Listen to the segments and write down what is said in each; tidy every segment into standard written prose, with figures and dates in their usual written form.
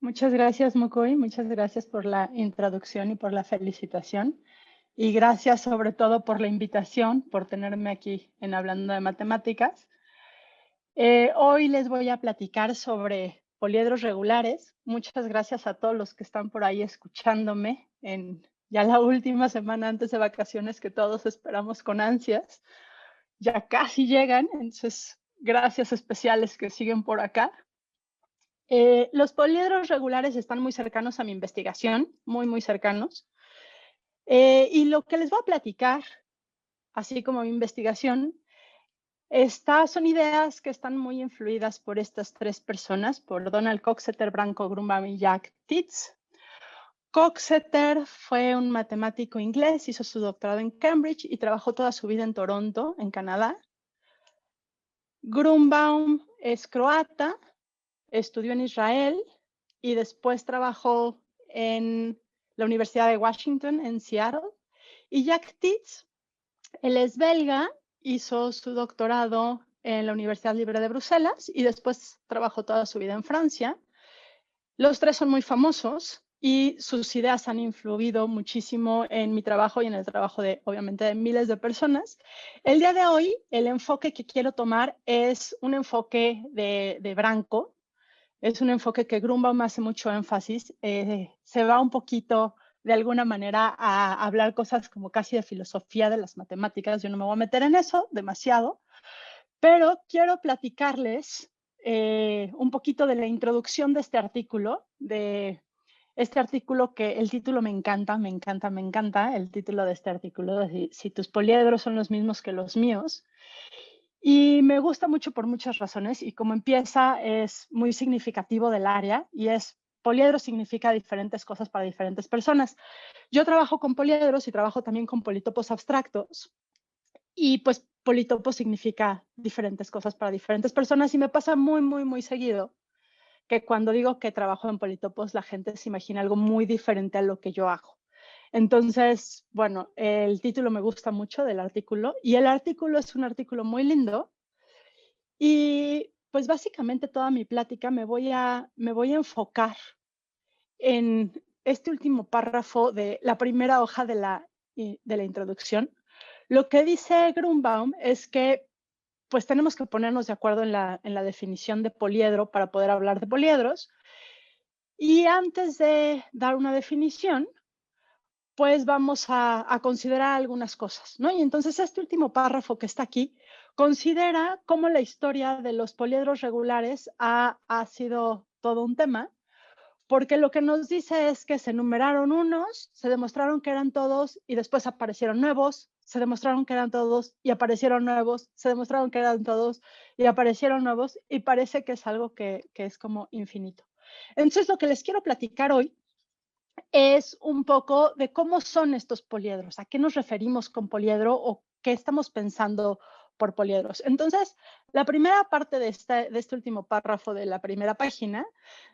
Muchas gracias, Mokoy. Muchas gracias por la introducción y por la felicitación. Y gracias sobre todo por la invitación, por tenerme aquí en Hablando de Matemáticas. Hoy les voy a platicar sobre poliedros regulares. Muchas gracias a todos los que están por ahí escuchándome en ya la última semana antes de vacaciones que todos esperamos con ansias. Ya casi llegan, entonces gracias especiales que siguen por acá. Los poliedros regulares están muy cercanos a mi investigación, muy cercanos. Y lo que les voy a platicar, así como mi investigación, son ideas que están muy influidas por estas tres personas, por Donald Coxeter, Branko Grunbaum y Jack Titz. Coxeter fue un matemático inglés, hizo su doctorado en Cambridge y trabajó toda su vida en Toronto, en Canadá. Grunbaum es croata, estudió en Israel y después trabajó en la Universidad de Washington, en Seattle. Y Jack Titz, él es belga, hizo su doctorado en la Universidad Libre de Bruselas y después trabajó toda su vida en Francia. Los tres son muy famosos y sus ideas han influido muchísimo en mi trabajo y en el trabajo de, obviamente, de miles de personas. El día de hoy, el enfoque que quiero tomar es un enfoque de Branko. Es un enfoque que Grunbaum hace mucho énfasis. Se va un poquito, de alguna manera, a hablar cosas como casi de filosofía de las matemáticas. Yo no me voy a meter en eso demasiado, pero quiero platicarles un poquito de la introducción de este artículo, que el título me encanta, el título de este artículo, de si tus poliedros son los mismos que los míos. Y me gusta mucho por muchas razones y como empieza es muy significativo del área y poliedro significa diferentes cosas para diferentes personas. Yo trabajo con poliedros y trabajo también con polítopos abstractos y pues polítopo significa diferentes cosas para diferentes personas y me pasa muy seguido que cuando digo que trabajo en polítopos la gente se imagina algo muy diferente a lo que yo hago. Entonces, bueno, el título me gusta mucho del artículo y el artículo es un artículo muy lindo y pues básicamente toda mi plática me voy a enfocar en este último párrafo de la primera hoja de la introducción. Lo que dice Grunbaum es que pues tenemos que ponernos de acuerdo en la definición de poliedro para poder hablar de poliedros. Y antes de dar una definición, pues vamos a considerar algunas cosas, ¿no? Y entonces este último párrafo que está aquí considera cómo la historia de los poliedros regulares ha sido todo un tema, porque lo que nos dice es que se enumeraron unos, se demostraron que eran todos y después aparecieron nuevos, se demostraron que eran todos y aparecieron nuevos, se demostraron que eran todos y aparecieron nuevos y parece que es algo que es como infinito. Entonces lo que les quiero platicar hoy es un poco de cómo son estos poliedros, a qué nos referimos con poliedro o qué estamos pensando por poliedros. Entonces, la primera parte de este último párrafo de la primera página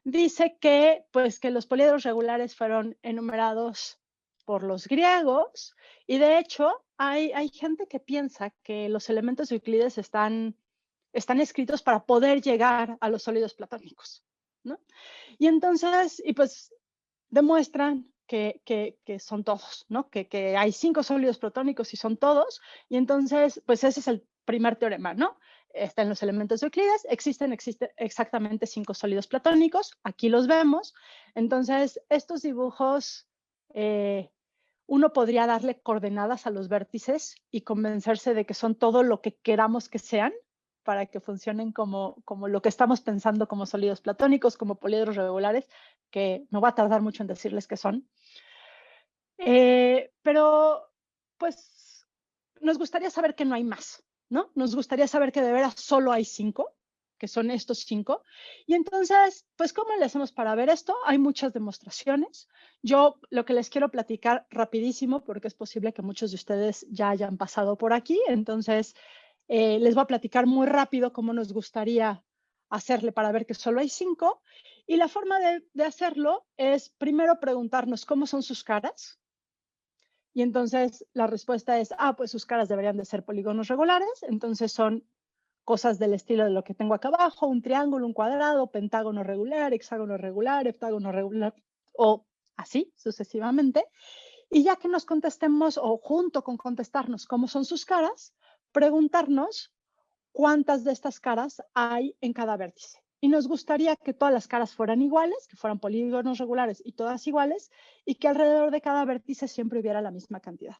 dice que, pues, que los poliedros regulares fueron enumerados por los griegos y de hecho hay gente que piensa que los elementos de Euclides están escritos para poder llegar a los sólidos platónicos, ¿no? Y entonces, y pues demuestran que son todos, ¿no? Que hay 5 sólidos protónicos y son todos, y entonces, pues ese es el primer teorema, ¿no? Está en los elementos de Euclides, existen exactamente 5 sólidos platónicos, aquí los vemos, entonces estos dibujos, uno podría darle coordenadas a los vértices y convencerse de que son todo lo que queramos que sean, para que funcionen como lo que estamos pensando como sólidos platónicos, como poliedros regulares, que no va a tardar mucho en decirles qué son. Pero, pues, nos gustaría saber que no hay más, ¿no? Nos gustaría saber que de veras solo hay 5, que son estos 5. Y entonces, pues, ¿cómo le hacemos para ver esto? Hay muchas demostraciones. Yo lo que les quiero platicar rapidísimo, porque es posible que muchos de ustedes ya hayan pasado por aquí, entonces les voy a platicar muy rápido cómo nos gustaría hacerle para ver que solo hay 5. Y la forma de hacerlo es primero preguntarnos cómo son sus caras. Y entonces la respuesta es, pues sus caras deberían de ser polígonos regulares, entonces son cosas del estilo de lo que tengo acá abajo, un triángulo, un cuadrado, pentágono regular, hexágono regular, heptágono regular, o así sucesivamente. Y ya que nos contestemos, o junto con contestarnos cómo son sus caras, preguntarnos cuántas de estas caras hay en cada vértice. Y nos gustaría que todas las caras fueran iguales, que fueran polígonos regulares y todas iguales, y que alrededor de cada vértice siempre hubiera la misma cantidad.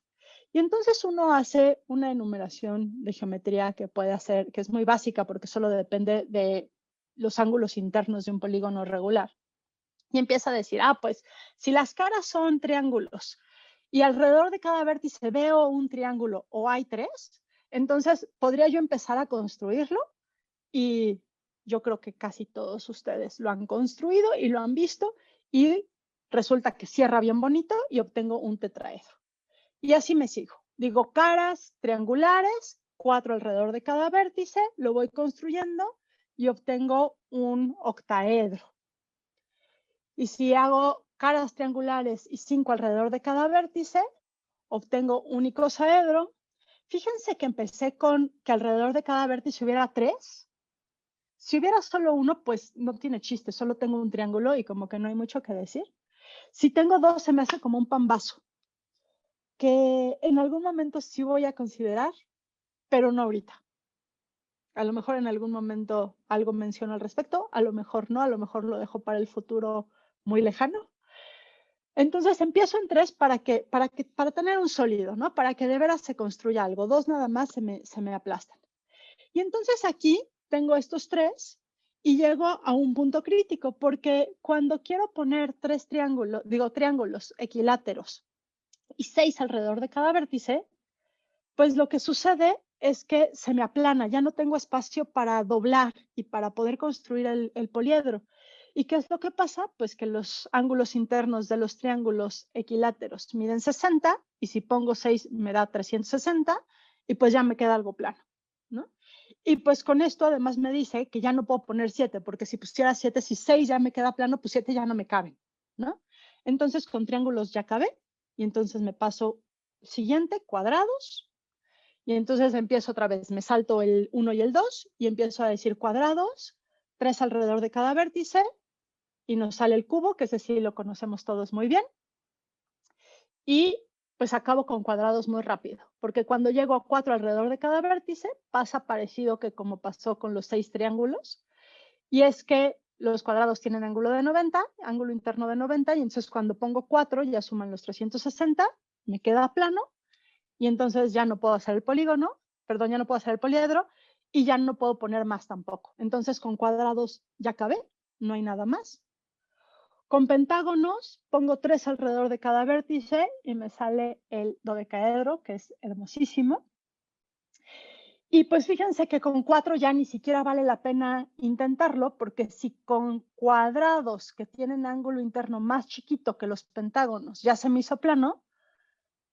Y entonces uno hace una enumeración de geometría que puede hacer, que es muy básica porque solo depende de los ángulos internos de un polígono regular. Y empieza a decir, pues si las caras son triángulos y alrededor de cada vértice veo un triángulo o hay tres, entonces podría yo empezar a construirlo y yo creo que casi todos ustedes lo han construido y lo han visto y resulta que cierra bien bonito y obtengo un tetraedro. Y así me sigo. Digo caras triangulares, 4 alrededor de cada vértice, lo voy construyendo y obtengo un octaedro. Y si hago caras triangulares y 5 alrededor de cada vértice, obtengo un icosaedro. Fíjense que empecé con que alrededor de cada vértice hubiera 3. Si hubiera solo uno, pues no tiene chiste, solo tengo un triángulo y como que no hay mucho que decir. Si tengo 2, se me hace como un pambazo, que en algún momento sí voy a considerar, pero no ahorita. A lo mejor en algún momento algo menciono al respecto, a lo mejor no, a lo mejor lo dejo para el futuro muy lejano. Entonces empiezo en 3 para tener un sólido, ¿no? Para que de veras se construya algo. 2 nada más se me aplastan. Y entonces aquí tengo estos 3 y llego a un punto crítico, porque cuando quiero poner 3 triángulos equiláteros y 6 alrededor de cada vértice, pues lo que sucede es que se me aplana, ya no tengo espacio para doblar y para poder construir el poliedro. ¿Y qué es lo que pasa? Pues que los ángulos internos de los triángulos equiláteros miden 60 y si pongo 6 me da 360 y pues ya me queda algo plano, ¿no? Y pues con esto además me dice que ya no puedo poner 7, porque si pusiera 7, si 6 ya me queda plano, pues 7 ya no me caben, ¿no? Entonces con triángulos ya acabé y entonces me paso siguiente, cuadrados. Y entonces empiezo otra vez, me salto el 1 y el 2 y empiezo a decir cuadrados, 3 alrededor de cada vértice y nos sale el cubo, que ese sí lo conocemos todos muy bien. Y pues acabo con cuadrados muy rápido, porque cuando llego a 4 alrededor de cada vértice, pasa parecido que como pasó con los 6 triángulos, y es que los cuadrados tienen ángulo de 90, ángulo interno de 90, y entonces cuando pongo 4 ya suman los 360, me queda plano, y entonces ya no puedo hacer el polígono, perdón, ya no puedo hacer el poliedro, y ya no puedo poner más tampoco. Entonces con cuadrados ya acabé, no hay nada más. Con pentágonos pongo 3 alrededor de cada vértice y me sale el dodecaedro, que es hermosísimo. Y pues fíjense que con 4 ya ni siquiera vale la pena intentarlo, porque si con cuadrados que tienen ángulo interno más chiquito que los pentágonos ya se me hizo plano,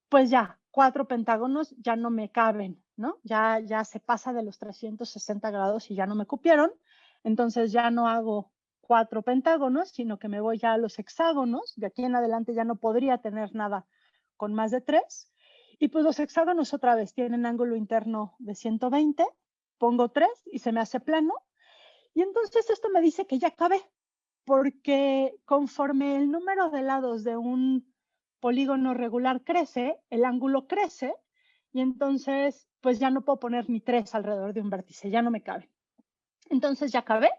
pues ya 4 pentágonos ya no me caben, ¿no? Ya se pasa de los 360 grados y ya no me cupieron. Entonces ya no hago 4 pentágonos, sino que me voy ya a los hexágonos. De aquí en adelante ya no podría tener nada con más de 3. Y pues los hexágonos otra vez tienen ángulo interno de 120. Pongo 3 y se me hace plano. Y entonces esto me dice que ya acabé, porque conforme el número de lados de un polígono regular crece, el ángulo crece y entonces pues ya no puedo poner ni 3 alrededor de un vértice, ya no me cabe. Entonces ya acabé.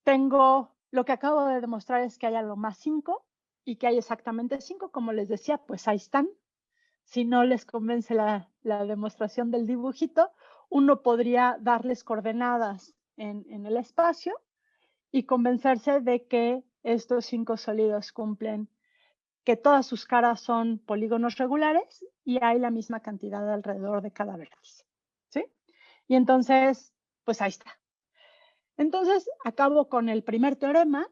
Tengo, lo que acabo de demostrar es que hay algo más 5 y que hay exactamente 5, como les decía, pues ahí están. Si no les convence la demostración del dibujito, uno podría darles coordenadas en el espacio y convencerse de que estos 5 sólidos cumplen, que todas sus caras son polígonos regulares y hay la misma cantidad alrededor de cada vértice, ¿sí? Y entonces, pues ahí está. Entonces, acabo con el primer teorema,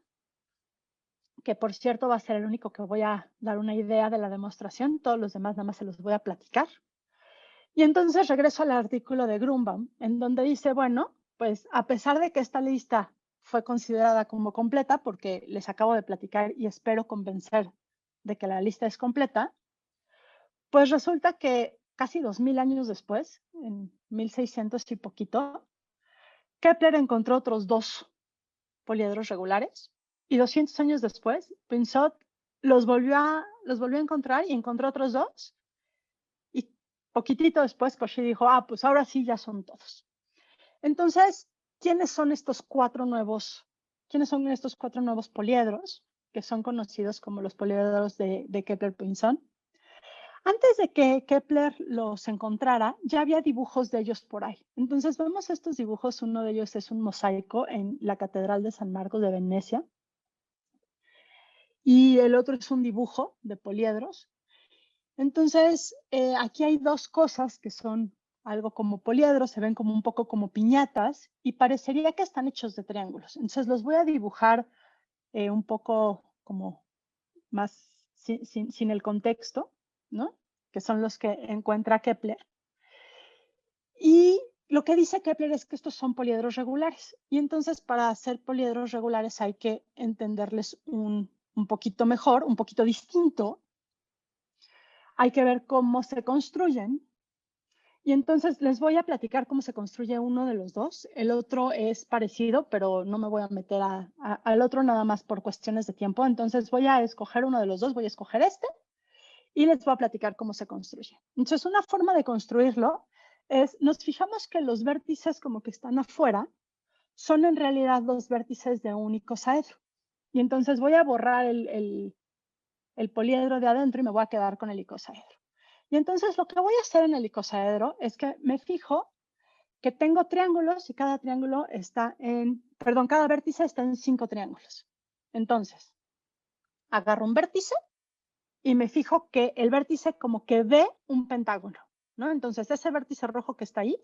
que por cierto va a ser el único que voy a dar una idea de la demostración, todos los demás nada más se los voy a platicar. Y entonces regreso al artículo de Grunbaum, en donde dice, bueno, pues a pesar de que esta lista fue considerada como completa, porque les acabo de platicar y espero convencer de que la lista es completa, pues resulta que casi 2000 años después, en 1600 y poquito, Kepler encontró otros 2 poliedros regulares y 200 años después, Pinzot los volvió a encontrar y encontró otros 2 y poquitito después Cauchy dijo, pues ahora sí ya son todos. Entonces, ¿quiénes son estos 4 nuevos poliedros que son conocidos como los poliedros de Kepler-Pinzón? Antes de que Kepler los encontrara, ya había dibujos de ellos por ahí. Entonces vemos estos dibujos, uno de ellos es un mosaico en la Catedral de San Marcos de Venecia y el otro es un dibujo de poliedros. Entonces, aquí hay 2 cosas que son algo como poliedros, se ven como un poco como piñatas y parecería que están hechos de triángulos. Entonces los voy a dibujar un poco como más sin el contexto, ¿no? Que son los que encuentra Kepler. Y lo que dice Kepler es que estos son poliedros regulares. Y entonces para hacer poliedros regulares hay que entenderles un poquito mejor, un poquito distinto. Hay que ver cómo se construyen. Y entonces les voy a platicar cómo se construye uno de los 2. El otro es parecido, pero no me voy a meter al otro nada más por cuestiones de tiempo. Entonces voy a escoger uno de los 2, voy a escoger este y les voy a platicar cómo se construye. Entonces una forma de construirlo es, nos fijamos que los vértices como que están afuera son en realidad los vértices de un icosaedro. Y entonces voy a borrar el poliedro de adentro y me voy a quedar con el icosaedro. Y entonces lo que voy a hacer en el icosaedro es que me fijo que tengo triángulos y cada triángulo está cada vértice está en 5 triángulos. Entonces, agarro un vértice y me fijo que el vértice como que ve un pentágono, ¿no? Entonces, ese vértice rojo que está ahí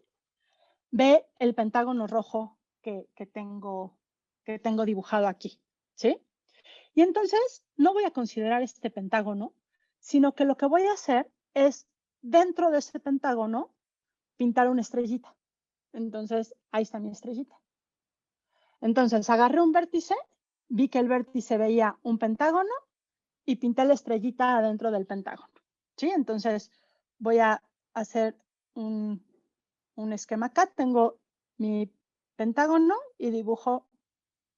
ve el pentágono rojo que tengo dibujado aquí, ¿sí? Y entonces no voy a considerar este pentágono, sino que lo que voy a hacer es, dentro de ese pentágono, pintar una estrellita. Entonces, ahí está mi estrellita. Entonces, agarré un vértice, vi que el vértice veía un pentágono y pinté la estrellita adentro del pentágono, ¿sí? Entonces, voy a hacer un esquema acá. Tengo mi pentágono y dibujo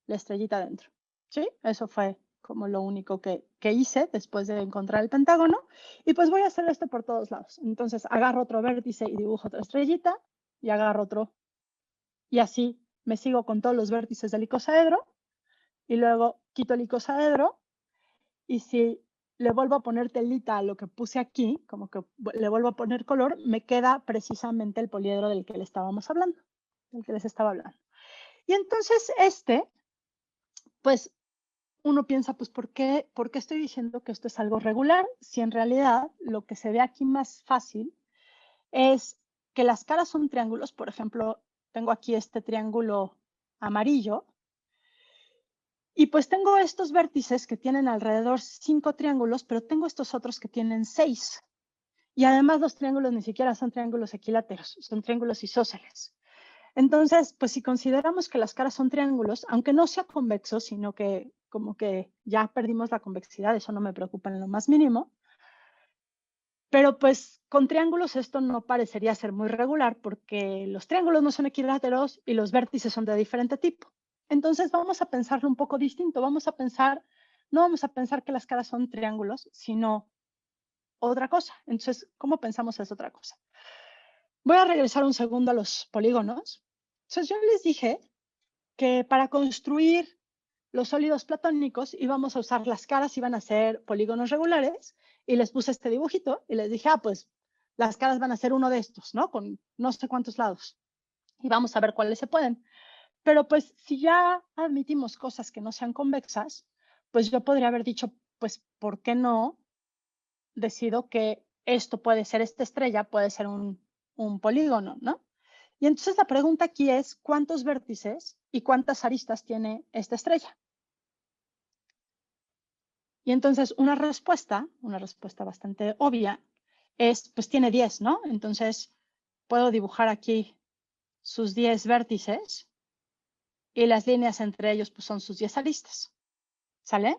la estrellita adentro, ¿sí? Eso fue como lo único que hice después de encontrar el pentágono. Y pues voy a hacer esto por todos lados. Entonces, agarro otro vértice y dibujo otra estrellita y agarro otro. Y así me sigo con todos los vértices del icosaedro y luego quito el icosaedro y si le vuelvo a poner telita a lo que puse aquí, como que le vuelvo a poner color, me queda precisamente el poliedro del que le estábamos hablando, del que les estaba hablando. Y entonces pues uno piensa, pues ¿por qué estoy diciendo que esto es algo regular? Si en realidad lo que se ve aquí más fácil es que las caras son triángulos. Por ejemplo, tengo aquí este triángulo amarillo y pues tengo estos vértices que tienen alrededor 5 triángulos, pero tengo estos otros que tienen 6. Y además los triángulos ni siquiera son triángulos equiláteros, son triángulos isósceles. Entonces, pues si consideramos que las caras son triángulos, aunque no sea convexo, sino que como que ya perdimos la convexidad, eso no me preocupa en lo más mínimo. Pero pues con triángulos esto no parecería ser muy regular porque los triángulos no son equiláteros y los vértices son de diferente tipo. Entonces vamos a pensarlo un poco distinto. No vamos a pensar que las caras son triángulos, sino otra cosa. Entonces, ¿cómo pensamos es otra cosa? Voy a regresar un segundo a los polígonos. Entonces yo les dije que para construir los sólidos platónicos íbamos a usar las caras, iban a ser polígonos regulares, y les puse este dibujito y les dije, pues las caras van a ser uno de estos, ¿no? Con no sé cuántos lados. Y vamos a ver cuáles se pueden. Pero pues si ya admitimos cosas que no sean convexas, pues yo podría haber dicho, pues, ¿por qué no decido que esto puede ser, esta estrella puede ser un polígono, ¿no? Y entonces la pregunta aquí es, ¿cuántos vértices y cuántas aristas tiene esta estrella? Y entonces una respuesta bastante obvia es, pues tiene 10, ¿no? Entonces puedo dibujar aquí sus 10 vértices y las líneas entre ellos pues son sus 10 aristas. ¿Sale?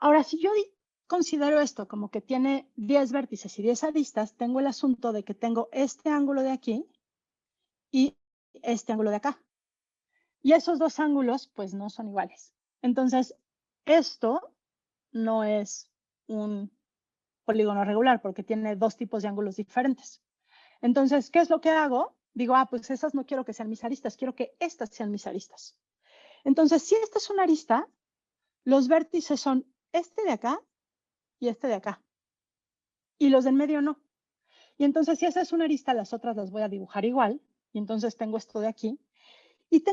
Ahora, si yo considero esto como que tiene 10 vértices y 10 aristas, tengo el asunto de que tengo este ángulo de aquí y este ángulo de acá. Y esos dos ángulos, pues no son iguales. Entonces, esto no es un polígono regular porque tiene dos tipos de ángulos diferentes. Entonces, ¿qué es lo que hago? Digo, pues esas no quiero que sean mis aristas, quiero que estas sean mis aristas. Entonces, si esta es una arista, los vértices son este de acá y este de acá. Y los del medio no. Y entonces, si esa es una arista, las otras las voy a dibujar igual. Y entonces tengo esto de aquí. Y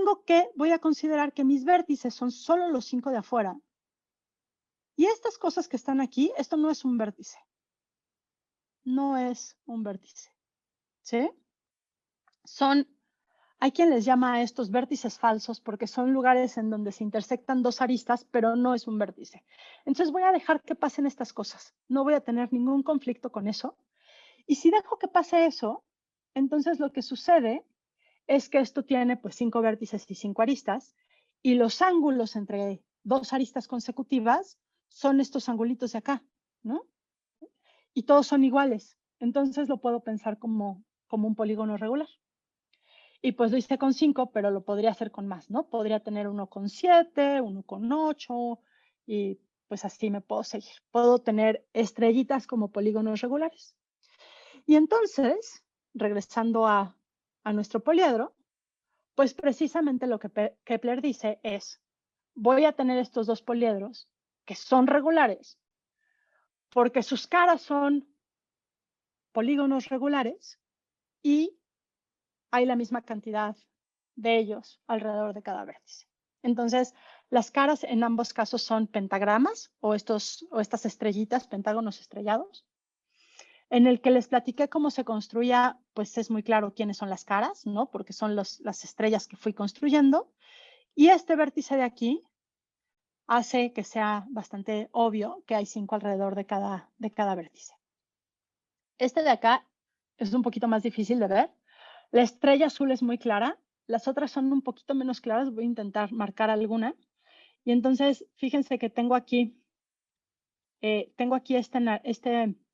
voy a considerar que mis vértices son solo los 5 de afuera. Y estas cosas que están aquí, esto no es un vértice. No es un vértice. ¿Sí? Hay quien les llama a estos vértices falsos porque son lugares en donde se intersectan dos aristas, pero no es un vértice. Entonces voy a dejar que pasen estas cosas. No voy a tener ningún conflicto con eso. Y si dejo que pase eso, entonces lo que sucede es que esto tiene pues 5 vértices y 5 aristas, y los ángulos entre dos aristas consecutivas son estos angulitos de acá, ¿no? Y todos son iguales. Entonces lo puedo pensar como un polígono regular. Y pues lo hice con 5, pero lo podría hacer con más, ¿no? Podría tener uno con 7, uno con 8, y pues así me puedo seguir. Puedo tener estrellitas como polígonos regulares. Y entonces, regresando a nuestro poliedro, pues precisamente lo que Kepler dice es, voy a tener estos dos poliedros que son regulares porque sus caras son polígonos regulares y hay la misma cantidad de ellos alrededor de cada vértice. Entonces, las caras en ambos casos son pentagramas o estas estrellitas, pentágonos estrellados. En el que les platiqué cómo se construía, pues es muy claro quiénes son las caras, ¿no? Porque son las estrellas que fui construyendo. Y este vértice de aquí hace que sea bastante obvio que hay 5 alrededor de cada vértice. Este de acá es un poquito más difícil de ver. La estrella azul es muy clara, las otras son un poquito menos claras, voy a intentar marcar alguna. Y entonces, fíjense que tengo aquí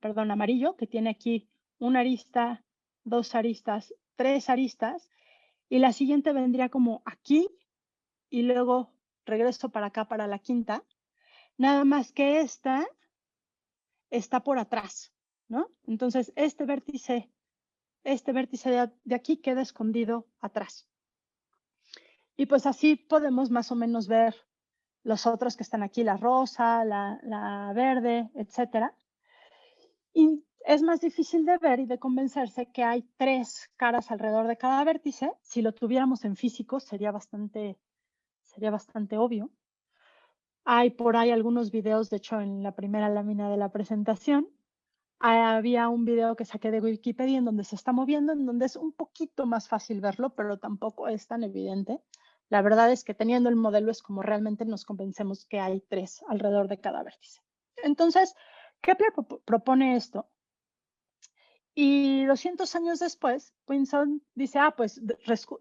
perdón, amarillo, que tiene aquí una arista, dos aristas, tres aristas, y la siguiente vendría como aquí, y luego regreso para acá para la quinta, nada más que esta está por atrás, ¿no? Entonces, este vértice de aquí queda escondido atrás. Y pues así podemos más o menos ver los otros que están aquí, la rosa, la verde, etcétera. Y es más difícil de ver y de convencerse que hay 3 caras alrededor de cada vértice. Si lo tuviéramos en físico, sería bastante obvio. Hay por ahí algunos videos, de hecho, en la primera lámina de la presentación, había un video que saqué de Wikipedia en donde se está moviendo, en donde es un poquito más fácil verlo, pero tampoco es tan evidente. La verdad es que teniendo el modelo es como realmente nos convencemos que hay 3 alrededor de cada vértice. Entonces, Kepler propone esto. Y 200 años después, Winson dice, pues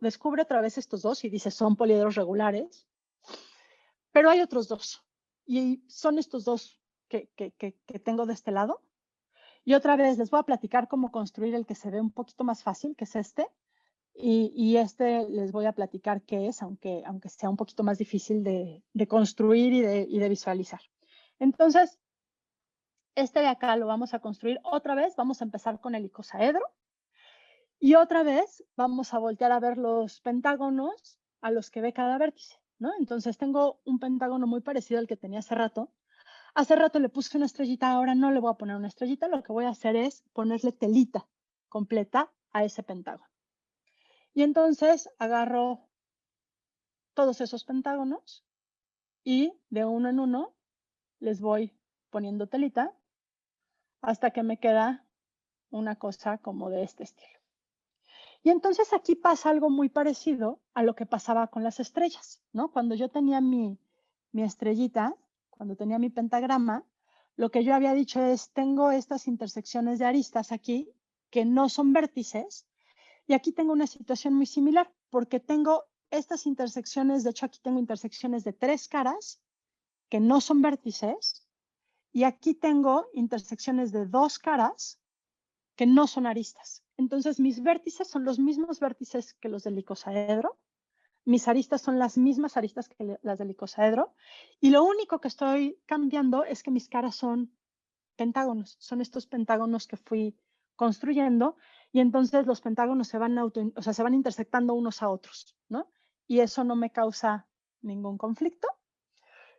descubre otra vez estos dos y dice, son poliedros regulares, pero hay otros dos. Y son estos dos que tengo de este lado. Y otra vez les voy a platicar cómo construir el que se ve un poquito más fácil, que es este. Y este les voy a platicar qué es, aunque sea un poquito más difícil de construir y de visualizar. Entonces, este de acá lo vamos a construir otra vez. Vamos a empezar con el icosaedro. Y otra vez vamos a voltear a ver los pentágonos a los que ve cada vértice, ¿no? Entonces tengo un pentágono muy parecido al que tenía hace rato. Hace rato le puse una estrellita, ahora no le voy a poner una estrellita. Lo que voy a hacer es ponerle telita completa a ese pentágono. Y entonces agarro todos esos pentágonos y de uno en uno les voy poniendo telita hasta que me queda una cosa como de este estilo. Y entonces aquí pasa algo muy parecido a lo que pasaba con las estrellas, ¿no? Cuando yo tenía mi estrellita, cuando tenía mi pentagrama, lo que yo había dicho es, tengo estas intersecciones de aristas aquí que no son vértices, y aquí tengo una situación muy similar, porque tengo estas intersecciones, de hecho aquí tengo intersecciones de 3 caras que no son vértices, y aquí tengo intersecciones de dos caras que no son aristas. Entonces, mis vértices son los mismos vértices que los del icosaedro. Mis aristas son las mismas aristas que las del icosaedro. Y lo único que estoy cambiando es que mis caras son pentágonos. Son estos pentágonos que fui construyendo. Y entonces los pentágonos se van, se van intersectando unos a otros, ¿no? Y eso no me causa ningún conflicto.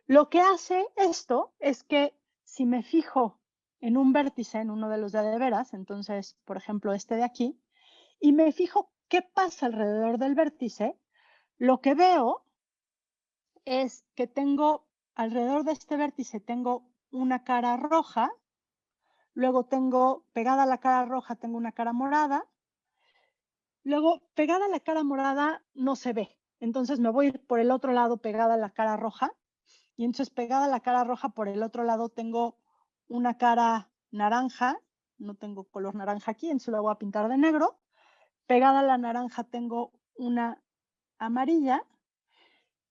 Lo que hace esto es que si me fijo en un vértice, en uno de los de veras, entonces, por ejemplo, este de aquí, y me fijo qué pasa alrededor del vértice, lo que veo es que tengo, alrededor de este vértice, tengo una cara roja, luego tengo, pegada a la cara roja, tengo una cara morada, luego pegada a la cara morada no se ve, entonces me voy a ir por el otro lado pegada a la cara roja, y entonces pegada a la cara roja por el otro lado tengo una cara naranja, no tengo color naranja aquí, entonces la voy a pintar de negro. Pegada a la naranja tengo una amarilla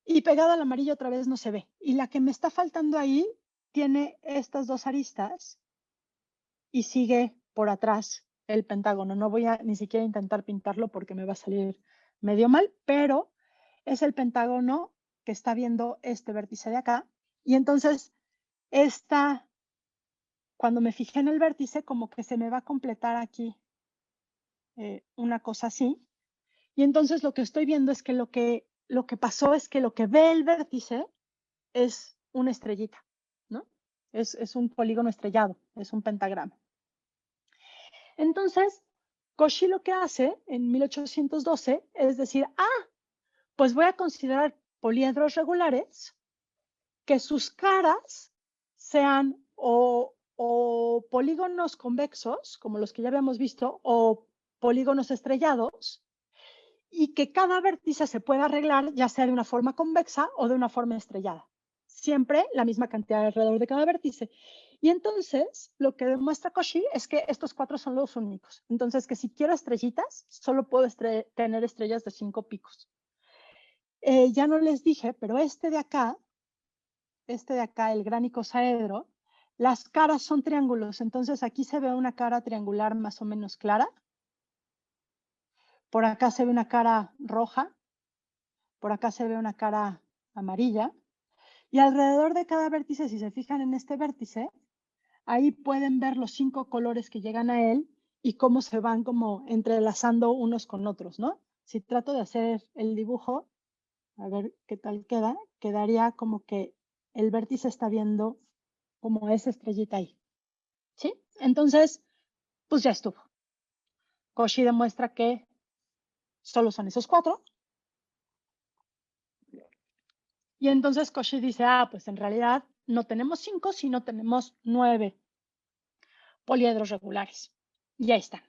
y pegada al amarillo otra vez no se ve. Y la que me está faltando ahí tiene estas dos aristas y sigue por atrás el pentágono. No voy a ni siquiera intentar pintarlo porque me va a salir medio mal, pero es el pentágono que está viendo este vértice de acá. Y entonces cuando me fijé en el vértice, como que se me va a completar aquí una cosa así. Y entonces lo que estoy viendo es que lo que pasó es que lo que ve el vértice es una estrellita, ¿no? Es un polígono estrellado, es un pentagrama. Entonces, Cauchy lo que hace en 1812 es decir, pues voy a considerar poliedros regulares que sus caras sean o polígonos convexos, como los que ya habíamos visto, o polígonos estrellados, y que cada vértice se pueda arreglar ya sea de una forma convexa o de una forma estrellada. Siempre la misma cantidad alrededor de cada vértice. Y entonces, lo que demuestra Cauchy es que estos cuatro son los únicos. Entonces, que si quiero estrellitas, solo puedo tener estrellas de 5 picos. Ya no les dije, pero este de acá, el gran icosaedro, las caras son triángulos. Entonces, aquí se ve una cara triangular más o menos clara. Por acá se ve una cara roja. Por acá se ve una cara amarilla. Y alrededor de cada vértice, si se fijan en este vértice, ahí pueden ver los 5 colores que llegan a él y cómo se van como entrelazando unos con otros, ¿no? Si trato de hacer el dibujo, a ver qué tal queda, quedaría como que el vértice está viendo como esa estrellita ahí, ¿sí? Entonces, pues ya estuvo. Cauchy demuestra que solo son esos 4. Y entonces Cauchy dice, pues en realidad no tenemos 5, sino tenemos 9 poliedros regulares. Y ahí están.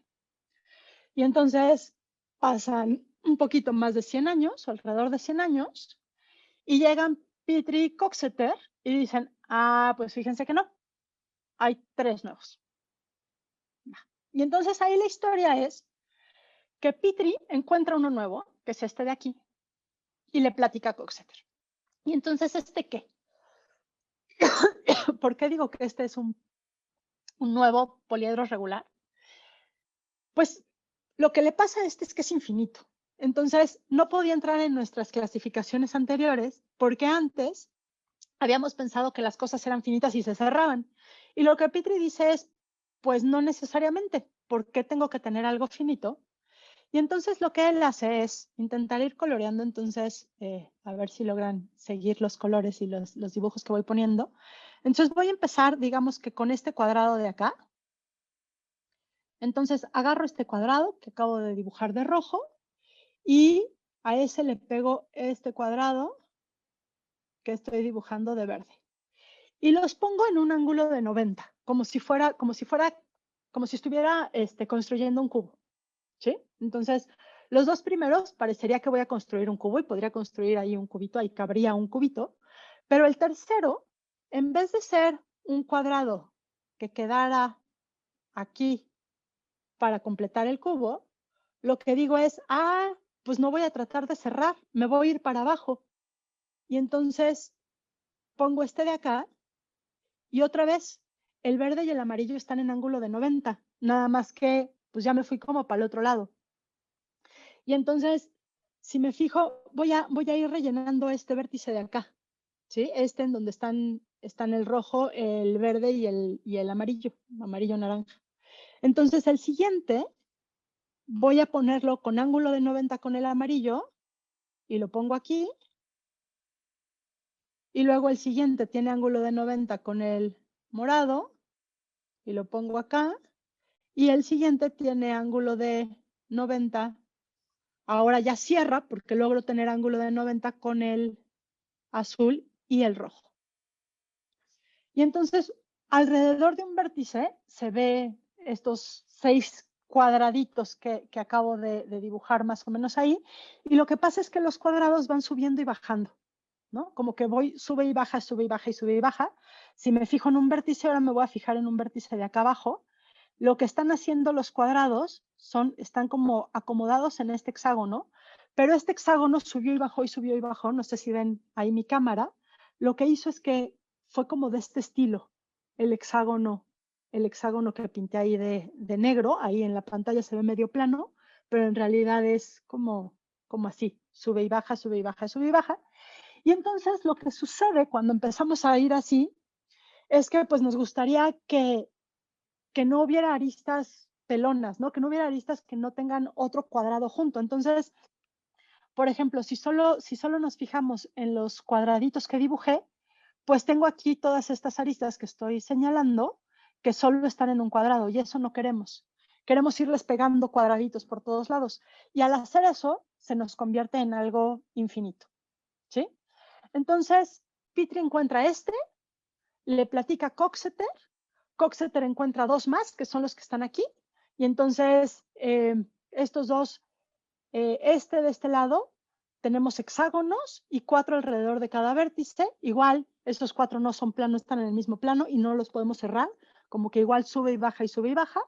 Y entonces pasan un poquito más de 100 años, o alrededor de 100 años, y llegan Petrie y Coxeter y dicen, pues fíjense que no, hay 3 nuevos. Y entonces ahí la historia es que Petrie encuentra uno nuevo, que es este de aquí, y le platica a Coxeter. Y entonces, ¿este qué? ¿Por qué digo que este es un nuevo poliedro regular? Pues lo que le pasa a este es que es infinito. Entonces, no podía entrar en nuestras clasificaciones anteriores porque antes habíamos pensado que las cosas eran finitas y se cerraban. Y lo que Petrie dice es, pues no necesariamente, ¿por qué tengo que tener algo finito? Y entonces lo que él hace es intentar ir coloreando, entonces, a ver si logran seguir los colores y los dibujos que voy poniendo. Entonces voy a empezar, digamos que con este cuadrado de acá. Entonces agarro este cuadrado que acabo de dibujar de rojo y a ese le pego este cuadrado que estoy dibujando de verde. Y los pongo en un ángulo de 90, como si estuviera construyendo un cubo, ¿sí? Entonces, los dos primeros parecería que voy a construir un cubo y podría construir ahí un cubito, ahí cabría un cubito, pero el tercero, en vez de ser un cuadrado que quedara aquí para completar el cubo, lo que digo es, pues no voy a tratar de cerrar, me voy a ir para abajo. Y entonces pongo este de acá y otra vez el verde y el amarillo están en ángulo de 90, nada más que pues ya me fui como para el otro lado. Y entonces, si me fijo, voy a ir rellenando este vértice de acá, ¿sí? Este en donde están el rojo, el verde y el amarillo, amarillo naranja. Entonces, el siguiente voy a ponerlo con ángulo de 90 con el amarillo y lo pongo aquí. Y luego el siguiente tiene ángulo de 90 con el morado y lo pongo acá. Y el siguiente tiene ángulo de 90. Ahora ya cierra porque logro tener ángulo de 90 con el azul y el rojo. Y entonces, alrededor de un vértice se ve estos 6 cuadraditos que acabo de dibujar más o menos ahí. Y lo que pasa es que los cuadrados van subiendo y bajando, ¿no? Como que voy, sube y baja, sube y baja y sube y baja. Si me fijo en un vértice, ahora me voy a fijar en un vértice de acá abajo. Lo que están haciendo los cuadrados están como acomodados en este hexágono, pero este hexágono subió y bajó y subió y bajó. No sé si ven ahí mi cámara. Lo que hizo es que fue como de este estilo, el hexágono, el hexágono que pinté ahí de negro. Ahí en la pantalla se ve medio plano, pero en realidad es como así, sube y baja, sube y baja, sube y baja. Y entonces lo que sucede cuando empezamos a ir así es que pues nos gustaría que no hubiera aristas pelonas, ¿no? Que no hubiera aristas que no tengan otro cuadrado junto. Entonces, por ejemplo, si solo nos fijamos en los cuadraditos que dibujé, pues tengo aquí todas estas aristas que estoy señalando que solo están en un cuadrado y eso no queremos. Queremos irles pegando cuadraditos por todos lados. Y al hacer eso, se nos convierte en algo infinito, ¿sí? Entonces, Petrie encuentra este, le platica a Coxeter. Coxeter encuentra 2 más, que son los que están aquí, y entonces estos dos, de este lado, tenemos hexágonos y 4 alrededor de cada vértice. Igual, estos 4 no son planos, están en el mismo plano y no los podemos cerrar, como que igual sube y baja y sube y baja.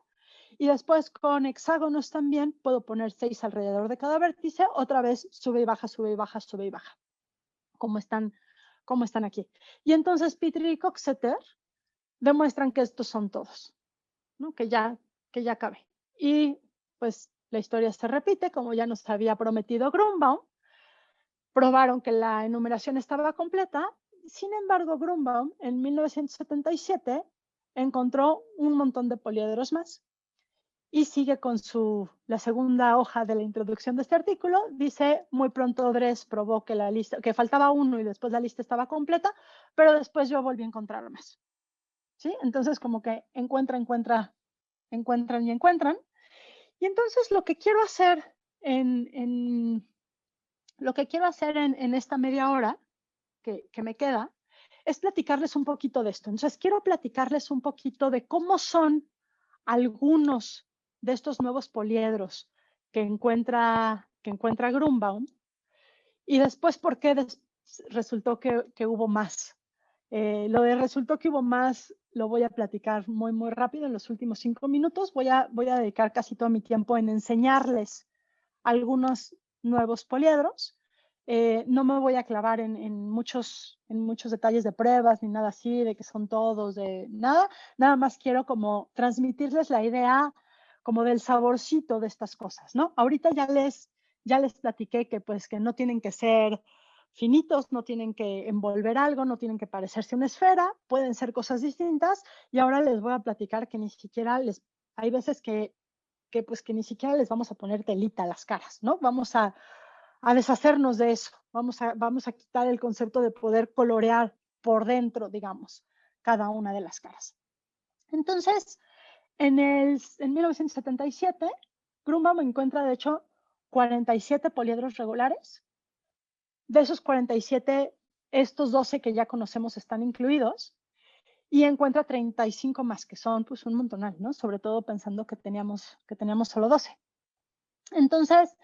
Y después con hexágonos también puedo poner 6 alrededor de cada vértice, otra vez sube y baja, sube y baja, sube y baja, como están aquí. Y entonces Petrie y Coxeter demuestran que estos son todos, ¿no? Que ya cabe. Y pues la historia se repite, como ya nos había prometido Grunbaum. Probaron que la enumeración estaba completa. Sin embargo, Grunbaum en 1977 encontró un montón de poliedros más y sigue con la segunda hoja de la introducción de este artículo. Dice, muy pronto Dres probó que la lista, que faltaba uno y después la lista estaba completa, pero después yo volví a encontrar más. ¿Sí? Entonces como que encuentran y encuentran. Y entonces lo que quiero hacer en esta media hora que me queda es platicarles un poquito de esto. Entonces quiero platicarles un poquito de cómo son algunos de estos nuevos poliedros que encuentra Grunbaum y después por qué resultó que hubo más. Lo de resultó que hubo más lo voy a platicar muy, muy rápido en los últimos 5 minutos. Voy a dedicar casi todo mi tiempo en enseñarles algunos nuevos poliedros. No me voy a clavar en muchos detalles de pruebas ni nada así, de que son todos, de nada. Nada más quiero como transmitirles la idea como del saborcito de estas cosas, ¿no? Ahorita ya les platiqué que pues que no tienen que ser finitos, no tienen que envolver algo, no tienen que parecerse una esfera, pueden ser cosas distintas. Y ahora les voy a platicar que ni siquiera hay veces pues que ni siquiera les vamos a poner telita a las caras, ¿no? Vamos a deshacernos de eso, vamos a quitar el concepto de poder colorear por dentro, digamos, cada una de las caras. Entonces, en 1977, Grunbaum encuentra, de hecho, 47 poliedros regulares. De esos 47, estos 12 que ya conocemos están incluidos. Y encuentra 35 más, que son pues un montonal, ¿no? Sobre todo pensando que teníamos solo 12. Entonces,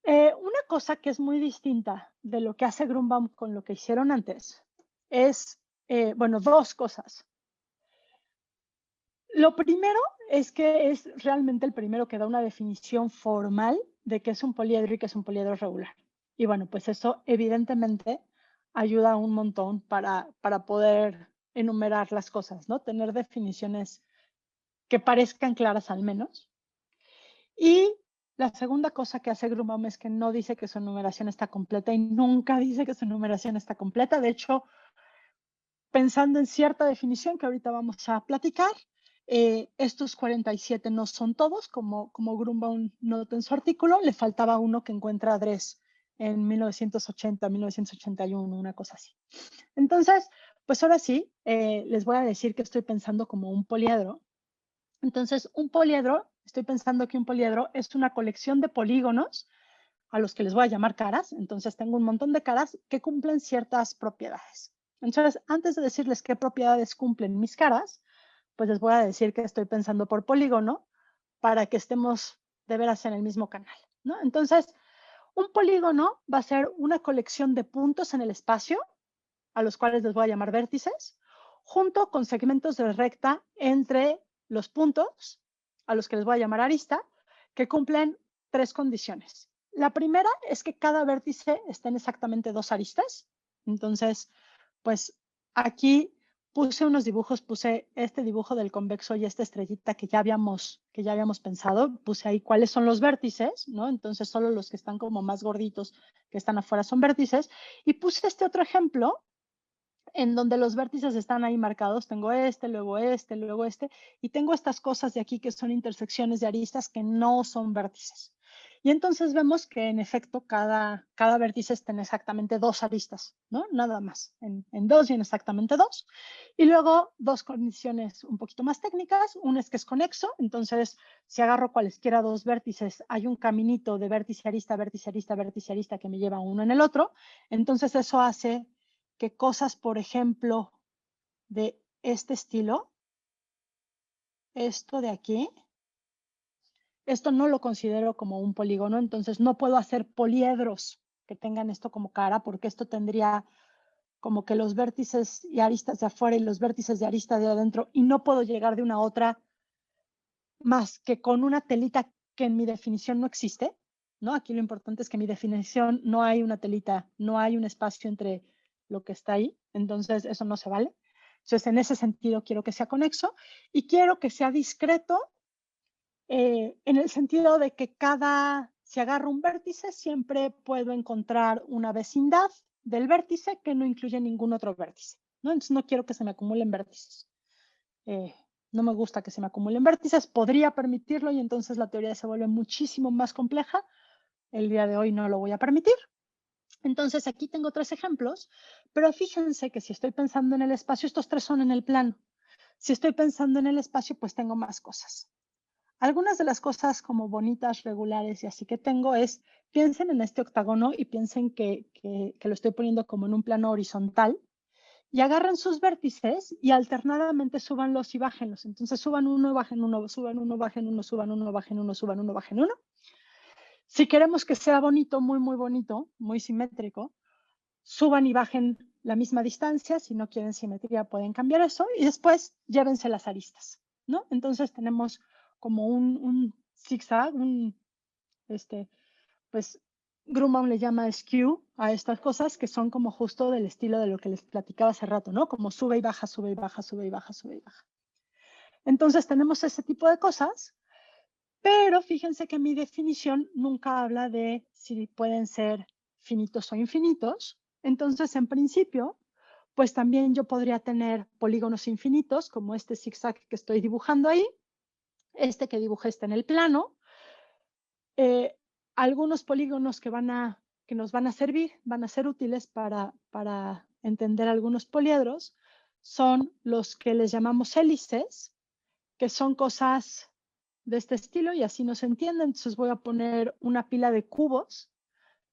una cosa que es muy distinta de lo que hace Grunbaum con lo que hicieron antes es, bueno, 2 cosas. Lo primero es que es realmente el primero que da una definición formal de qué es un poliedro y qué es un poliedro regular. Y bueno, pues eso evidentemente ayuda un montón para poder enumerar las cosas, ¿no? Tener definiciones que parezcan claras al menos. Y la segunda cosa que hace Grumbaum es que no dice que su enumeración está completa y nunca dice que su enumeración está completa. De hecho, pensando en cierta definición que ahorita vamos a platicar, estos 47 no son todos, como Grumbaum nota en su artículo, le faltaba uno que encuentra Dres en 1980, 1981, una cosa así. Entonces, pues ahora sí, les voy a decir que estoy pensando como un poliedro. Entonces, un poliedro, estoy pensando que un poliedro es una colección de polígonos a los que les voy a llamar caras. Entonces, tengo un montón de caras que cumplen ciertas propiedades. Entonces, antes de decirles qué propiedades cumplen mis caras, pues les voy a decir que estoy pensando por polígono para que estemos de veras en el mismo canal, ¿no? Entonces, un polígono va a ser una colección de puntos en el espacio, a los cuales les voy a llamar vértices, junto con segmentos de recta entre los puntos, a los que les voy a llamar arista, que cumplen 3 condiciones. La primera es que cada vértice esté en exactamente 2 aristas. Entonces, pues aquí puse unos dibujos, puse este dibujo del convexo y esta estrellita que ya habíamos pensado, puse ahí cuáles son los vértices, ¿no? Entonces solo los que están como más gorditos que están afuera son vértices. Y puse este otro ejemplo en donde los vértices están ahí marcados, tengo este, luego este, y tengo estas cosas de aquí que son intersecciones de aristas que no son vértices. Y entonces vemos que en efecto cada vértice está en exactamente 2 aristas, ¿no? Nada más, en 2 y en exactamente 2. Y luego 2 condiciones un poquito más técnicas, una es que es conexo, entonces si agarro cualesquiera 2 vértices, hay un caminito de vértice arista, vértice arista, vértice arista que me lleva uno en el otro, entonces eso hace que cosas, por ejemplo, de este estilo, esto de aquí, esto no lo considero como un polígono, entonces no puedo hacer poliedros que tengan esto como cara, porque esto tendría como que los vértices y aristas de afuera y los vértices de arista de adentro, y no puedo llegar de una a otra más que con una telita que en mi definición no existe, ¿no? Aquí lo importante es que en mi definición no hay una telita, no hay un espacio entre lo que está ahí, entonces eso no se vale. Entonces, en ese sentido, quiero que sea conexo y quiero que sea discreto en el sentido de que si agarro un vértice, siempre puedo encontrar una vecindad del vértice que no incluye ningún otro vértice, ¿no? Entonces, no quiero que se me acumulen vértices. No me gusta que se me acumulen vértices, podría permitirlo y entonces la teoría se vuelve muchísimo más compleja. El día de hoy no lo voy a permitir. Entonces aquí tengo 3 ejemplos, pero fíjense que si estoy pensando en el espacio, estos 3 son en el plano. Si estoy pensando en el espacio, pues tengo más cosas. Algunas de las cosas como bonitas, regulares y así que tengo es, piensen en este octágono y piensen que lo estoy poniendo como en un plano horizontal y agarran sus vértices y alternadamente súbanlos y bájenlos. Entonces suban uno, bajen uno, suban uno, bajen uno, suban uno, bajen uno, suban uno, bajen uno. Si queremos que sea bonito, muy, muy bonito, muy simétrico, suban y bajen la misma distancia. Si no quieren simetría, pueden cambiar eso y después llévense las aristas, ¿no? Entonces tenemos como un zigzag, pues Grumbaum le llama skew a estas cosas que son como justo del estilo de lo que les platicaba hace rato, ¿no? Como sube y baja, sube y baja, sube y baja, sube y baja. Entonces tenemos ese tipo de cosas, pero fíjense que mi definición nunca habla de si pueden ser finitos o infinitos. Entonces, en principio, pues también yo podría tener polígonos infinitos, como este zigzag que estoy dibujando ahí, este que dibujé está en el plano, algunos polígonos que nos van a servir, van a ser útiles para entender algunos poliedros, son los que les llamamos hélices, que son cosas de este estilo y así no se entiende. Entonces voy a poner una pila de cubos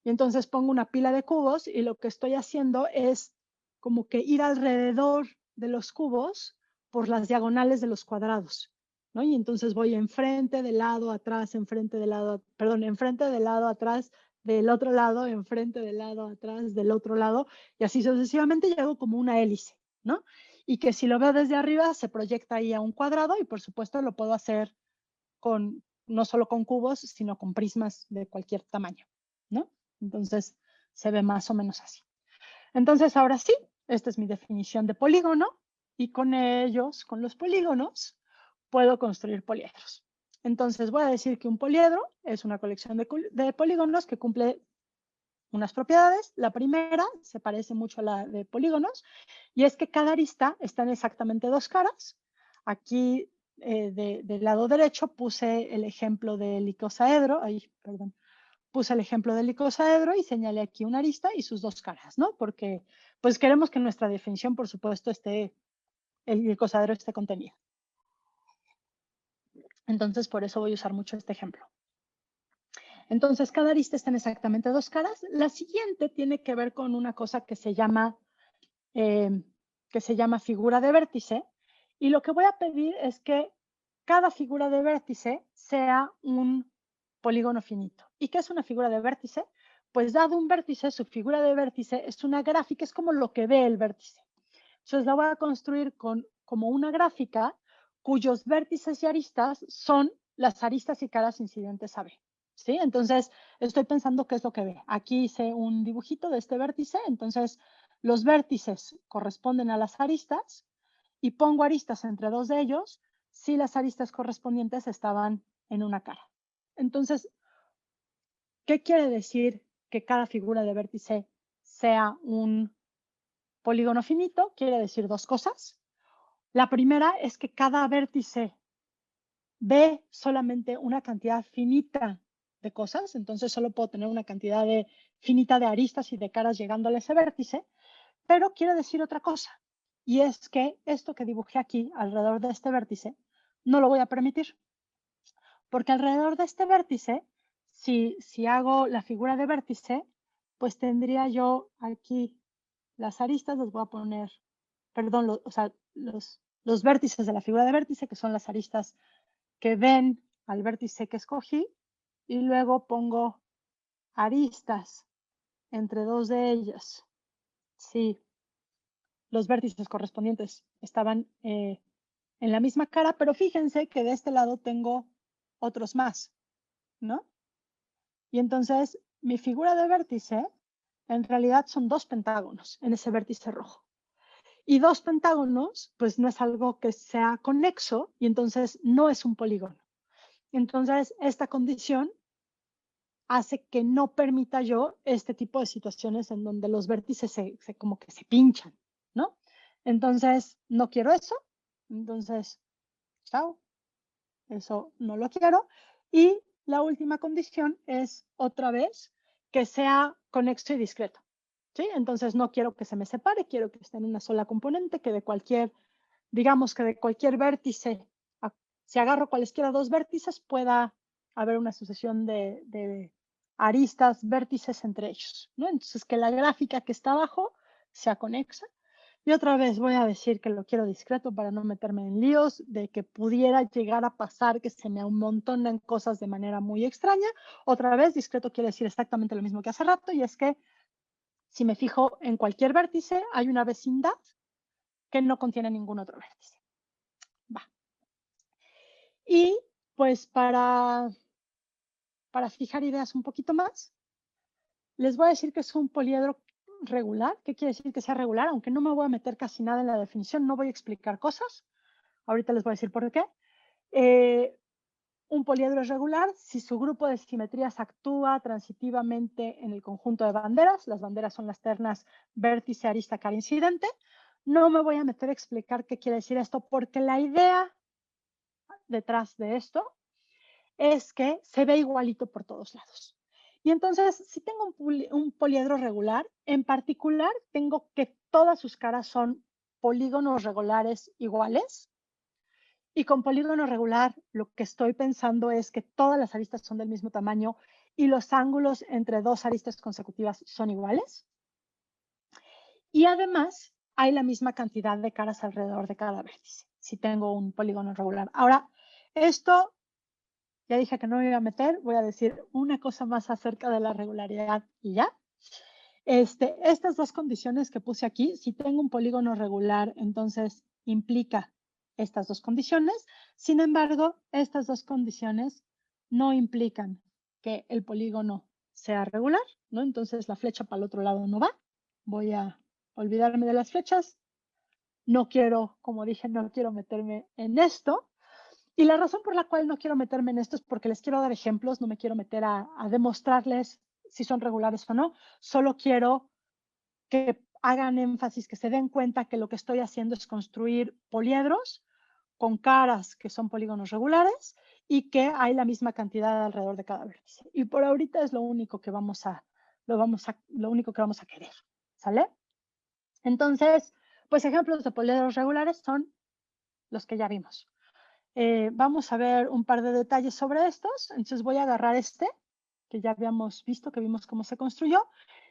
y entonces pongo una pila de cubos y lo que estoy haciendo es como que ir alrededor de los cubos por las diagonales de los cuadrados, ¿no? Y entonces voy enfrente, de lado, atrás, enfrente, de lado, perdón, enfrente, de lado, atrás, del otro lado, enfrente, de lado, atrás, del otro lado, y así sucesivamente y hago como una hélice, ¿no? Y que si lo veo desde arriba se proyecta ahí a un cuadrado y por supuesto lo puedo hacer no solo con cubos, sino con prismas de cualquier tamaño, ¿no? Entonces se ve más o menos así. Entonces ahora sí, esta es mi definición de polígono. y con ellos, con los polígonos, puedo construir poliedros. Entonces voy a decir que un poliedro es una colección de polígonos que cumple unas propiedades. La primera se parece mucho a la de polígonos y es que cada arista está en exactamente dos caras. Aquí del lado derecho puse el ejemplo del icosaedro, puse el ejemplo del icosaedro y señalé aquí una arista y sus dos caras, ¿no? Porque pues queremos que en nuestra definición, por supuesto, el icosaedro esté contenido. Entonces, por eso voy a usar mucho este ejemplo. Entonces, cada arista está en exactamente dos caras. La siguiente tiene que ver con una cosa que se llama figura de vértice. Y lo que voy a pedir es que cada figura de vértice sea un polígono finito. ¿Y qué es una figura de vértice? Pues dado un vértice, su figura de vértice es una gráfica, es como lo que ve el vértice. Entonces la voy a construir como una gráfica cuyos vértices y aristas son las aristas y caras incidentes a B. ¿Sí? Entonces estoy pensando qué es lo que ve. Aquí hice un dibujito de este vértice, entonces los vértices corresponden a las aristas y pongo aristas entre dos de ellos si las aristas correspondientes estaban en una cara. Entonces, ¿qué quiere decir que cada figura de vértice sea un polígono finito? Quiere decir dos cosas. La primera es que cada vértice ve solamente una cantidad finita de cosas, entonces solo puedo tener una cantidad finita de aristas y de caras llegando a ese vértice, pero quiero decir otra cosa, y es que esto que dibujé aquí alrededor de este vértice no lo voy a permitir, porque alrededor de este vértice, si hago la figura de vértice, pues tendría yo aquí las aristas, les voy a poner, perdón, o sea, los vértices de la figura de vértice, que son las aristas que ven al vértice que escogí, y luego pongo aristas entre dos de ellas. Sí, los vértices correspondientes estaban en la misma cara, pero fíjense que de este lado tengo otros más, ¿no? Y entonces mi figura de vértice en realidad son dos pentágonos en ese vértice rojo. Y dos pentágonos, pues no es algo que sea conexo y entonces no es un polígono. Entonces, esta condición hace que no permita yo este tipo de situaciones en donde los vértices como que se pinchan, ¿no? Entonces, no quiero eso. Entonces, chao. Eso no lo quiero. Y la última condición es otra vez que sea conexo y discreto. ¿Sí? Entonces no quiero que se me separe, quiero que esté en una sola componente, que de cualquier, digamos que de cualquier vértice, si agarro cualesquiera dos vértices, pueda haber una sucesión de aristas, vértices entre ellos, ¿no? Entonces que la gráfica que está abajo sea conexa. Y otra vez voy a decir que lo quiero discreto para no meterme en líos, de que pudiera llegar a pasar que se me amontonen cosas de manera muy extraña. Otra vez, discreto quiere decir exactamente lo mismo que hace rato, y es que si me fijo en cualquier vértice, hay una vecindad que no contiene ningún otro vértice. Va. Y pues para fijar ideas un poquito más, les voy a decir que es un poliedro regular. ¿Qué quiere decir que sea regular? Aunque no me voy a meter casi nada en la definición, no voy a explicar cosas. Ahorita les voy a decir por qué. Un poliedro es regular si su grupo de simetrías actúa transitivamente en el conjunto de banderas. Las banderas son las ternas vértice, arista, cara incidente. No me voy a meter a explicar qué quiere decir esto porque la idea detrás de esto es que se ve igualito por todos lados. Y entonces, si tengo un poliedro regular, en particular tengo que todas sus caras son polígonos regulares iguales. Y con polígono regular, lo que estoy pensando es que todas las aristas son del mismo tamaño y los ángulos entre dos aristas consecutivas son iguales. Y además, hay la misma cantidad de caras alrededor de cada vértice, si tengo un polígono regular. Ahora, esto, ya dije que no me iba a meter, voy a decir una cosa más acerca de la regularidad y ya. Estas dos condiciones que puse aquí, si tengo un polígono regular, entonces implica estas dos condiciones. Sin embargo, estas dos condiciones no implican que el polígono sea regular, ¿no? Entonces la flecha para el otro lado no va. Voy a olvidarme de las flechas. no quiero, como dije, no quiero meterme en esto. Y la razón por la cual no quiero meterme en esto es porque les quiero dar ejemplos, no me quiero meter a demostrarles si son regulares o no. Solo quiero que hagan énfasis, que se den cuenta que lo que estoy haciendo es construir poliedros con caras que son polígonos regulares y que hay la misma cantidad alrededor de cada vértice. Y por ahorita es lo único que lo único que vamos a querer, ¿sale? Entonces, pues ejemplos de poliedros regulares son los que ya vimos. Vamos a ver un par de detalles sobre estos. Entonces voy a agarrar este, que ya habíamos visto, que vimos cómo se construyó,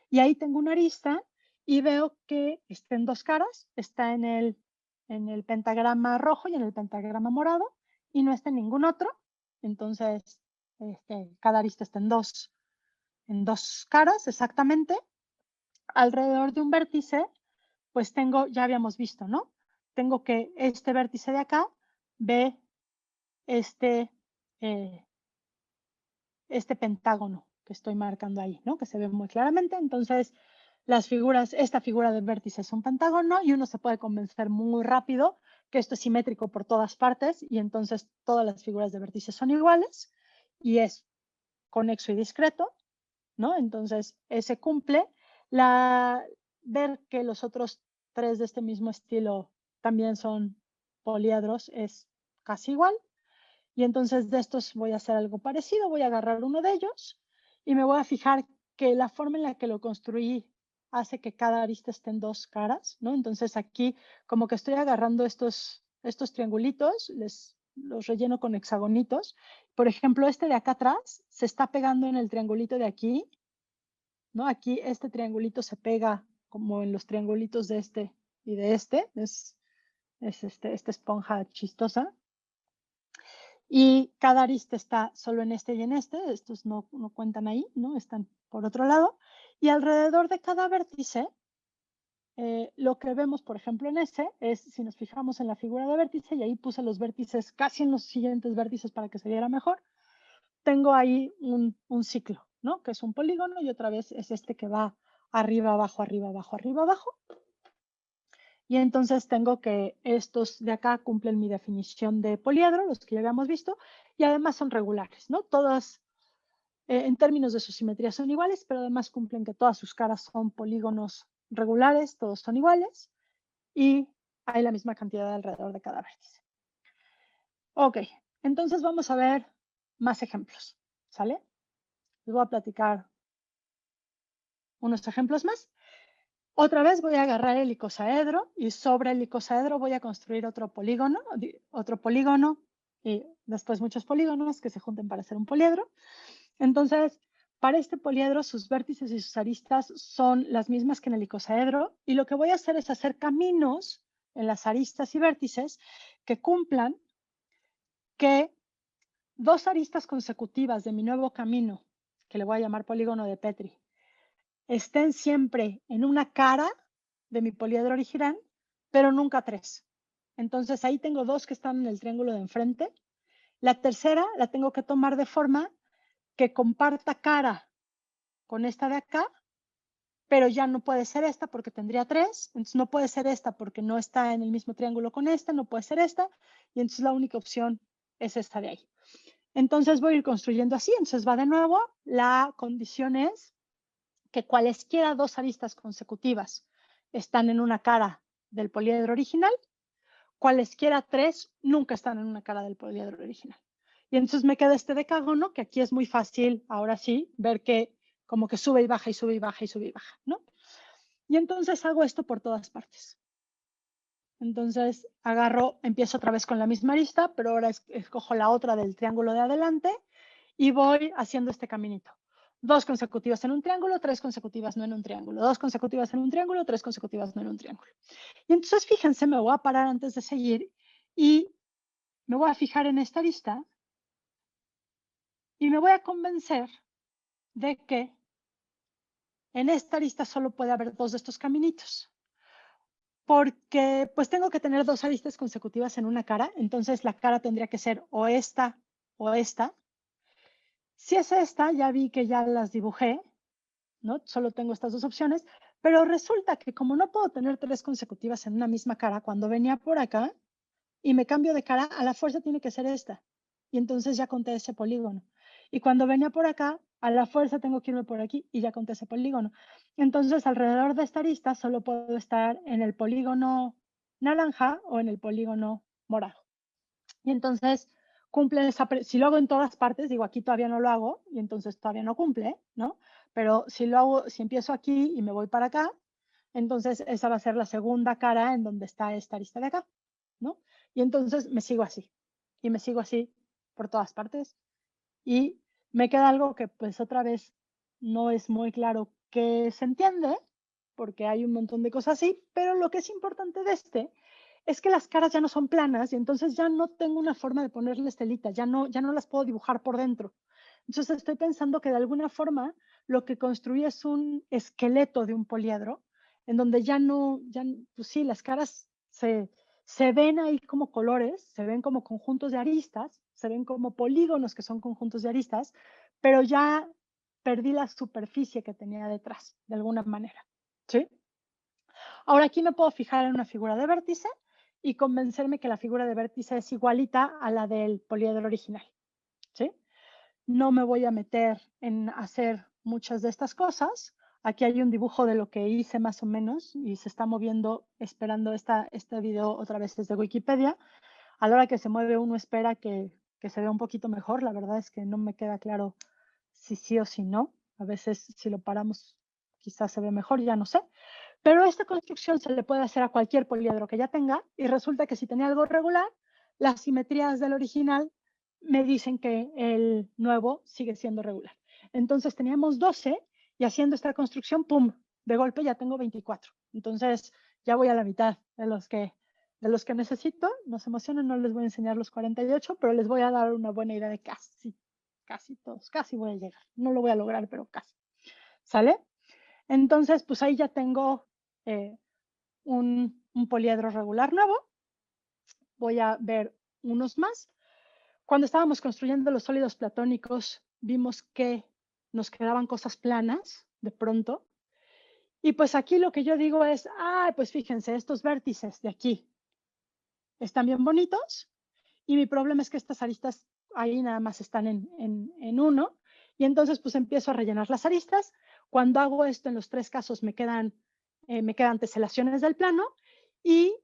y ahí tengo una arista y veo que está en dos caras, está en el pentagrama rojo y en el pentagrama morado, y no está en ningún otro. Entonces, cada arista está en dos caras exactamente. Alrededor de un vértice, pues tengo, ya habíamos visto, ¿no? Tengo que este vértice de acá ve este, eh, este pentágono que estoy marcando ahí, ¿no? Que se ve muy claramente. Entonces, esta figura del vértice es un pentágono y uno se puede convencer muy rápido que esto es simétrico por todas partes y entonces todas las figuras de vértices son iguales y es conexo y discreto, ¿no? Entonces, ese cumple. Ver que los otros tres de este mismo estilo también son poliedros es casi igual. Y entonces de estos voy a hacer algo parecido, voy a agarrar uno de ellos y me voy a fijar que la forma en la que lo construí hace que cada arista esté en dos caras, ¿no? Entonces aquí como que estoy agarrando estos triangulitos, los relleno con hexagonitos. Por ejemplo, este de acá atrás se está pegando en el triangulito de aquí, ¿no? Aquí este triangulito se pega como en los triangulitos de este y de este, es esta esponja chistosa. Y cada arista está solo en este y en este, estos no cuentan ahí, ¿no? Están por otro lado. Y alrededor de cada vértice, lo que vemos, por ejemplo, en ese, es si nos fijamos en la figura de vértice, y ahí puse los vértices casi en los siguientes vértices para que se viera mejor, tengo ahí un ciclo, ¿no? Que es un polígono y otra vez es este que va arriba, abajo, arriba, abajo, arriba, abajo. Y entonces tengo que estos de acá cumplen mi definición de poliedro, los que ya habíamos visto, y además son regulares, ¿no? Todas, en términos de su simetría son iguales, pero además cumplen que todas sus caras son polígonos regulares, todos son iguales, y hay la misma cantidad alrededor de cada vértice. Ok, entonces vamos a ver más ejemplos, ¿sale? Les voy a platicar unos ejemplos más. Otra vez voy a agarrar el icosaedro y sobre el icosaedro voy a construir otro polígono y después muchos polígonos que se junten para hacer un poliedro. Entonces, para este poliedro, sus vértices y sus aristas son las mismas que en el icosaedro y lo que voy a hacer es hacer caminos en las aristas y vértices que cumplan que dos aristas consecutivas de mi nuevo camino, que le voy a llamar polígono de Petri, estén siempre en una cara de mi poliedro original, pero nunca tres. Entonces ahí tengo dos que están en el triángulo de enfrente. La tercera la tengo que tomar de forma que comparta cara con esta de acá, pero ya no puede ser esta porque tendría tres. Entonces no puede ser esta porque no está en el mismo triángulo con esta, no puede ser esta. Y entonces la única opción es esta de ahí. Entonces voy a ir construyendo así. Entonces va de nuevo. La condición es que cualesquiera dos aristas consecutivas están en una cara del poliedro original, cualesquiera tres nunca están en una cara del poliedro original. Y entonces me queda este decágono, que aquí es muy fácil, ahora sí, ver que como que sube y baja y sube y baja y sube y baja, ¿no? Y entonces hago esto por todas partes. Entonces empiezo otra vez con la misma arista, pero ahora escojo la otra del triángulo de adelante y voy haciendo este caminito. Dos consecutivas en un triángulo, tres consecutivas no en un triángulo, dos consecutivas en un triángulo, tres consecutivas no en un triángulo. Y entonces fíjense, me voy a parar antes de seguir y me voy a fijar en esta arista y me voy a convencer de que en esta arista solo puede haber dos de estos caminitos. Porque pues tengo que tener dos aristas consecutivas en una cara, entonces la cara tendría que ser o esta o esta. Si es esta, ya vi que ya las dibujé, ¿no? Solo tengo estas dos opciones, pero resulta que como no puedo tener 3 consecutivas en una misma cara, cuando venía por acá y me cambio de cara, a la fuerza tiene que ser esta. Y entonces ya conté ese polígono. Y cuando venía por acá, a la fuerza tengo que irme por aquí y ya conté ese polígono. Entonces, alrededor de esta arista solo puedo estar en el polígono naranja o en el polígono morado. Y entonces cumple esa, si lo hago en todas partes, digo, aquí todavía no lo hago y entonces todavía no cumple, ¿no? Pero si lo hago, si empiezo aquí y me voy para acá, entonces esa va a ser la segunda cara en donde está esta arista de acá, ¿no? Y entonces me sigo así y me sigo así por todas partes y me queda algo que pues otra vez no es muy claro que se entiende porque hay un montón de cosas así, pero lo que es importante de este es que las caras ya no son planas y entonces ya no tengo una forma de ponerles telita, ya no las puedo dibujar por dentro. Entonces estoy pensando que de alguna forma lo que construí es un esqueleto de un poliedro en donde ya no, pues sí, las caras se ven ahí como colores, se ven como conjuntos de aristas, se ven como polígonos que son conjuntos de aristas, pero ya perdí la superficie que tenía detrás, de alguna manera. ¿Sí? Ahora aquí me puedo fijar en una figura de vértice y convencerme que la figura de vértice es igualita a la del poliedro original. ¿Sí? No me voy a meter en hacer muchas de estas cosas. Aquí hay un dibujo de lo que hice más o menos y se está moviendo, esperando este video otra vez desde Wikipedia. A la hora que se mueve uno espera que se vea un poquito mejor. La verdad es que no me queda claro si sí o si no. A veces si lo paramos quizás se ve mejor, ya no sé. Pero esta construcción se le puede hacer a cualquier poliedro que ya tenga y resulta que si tenía algo regular, las simetrías del original me dicen que el nuevo sigue siendo regular. Entonces teníamos 12 y haciendo esta construcción, ¡pum! De golpe ya tengo 24. Entonces ya voy a la mitad de los que necesito. No se emocionen, no les voy a enseñar los 48, pero les voy a dar una buena idea de casi todos, casi voy a llegar. No lo voy a lograr, pero casi. ¿Sale? Entonces, pues ahí ya tengo eh, un poliedro regular nuevo. Voy a ver unos más. Cuando estábamos construyendo los sólidos platónicos, vimos que nos quedaban cosas planas de pronto. Y pues aquí lo que yo digo es, pues fíjense, estos vértices de aquí están bien bonitos y mi problema es que estas aristas ahí nada más están en uno. Y entonces pues empiezo a rellenar las aristas. Cuando hago esto en los 3 casos me quedan teselaciones del plano y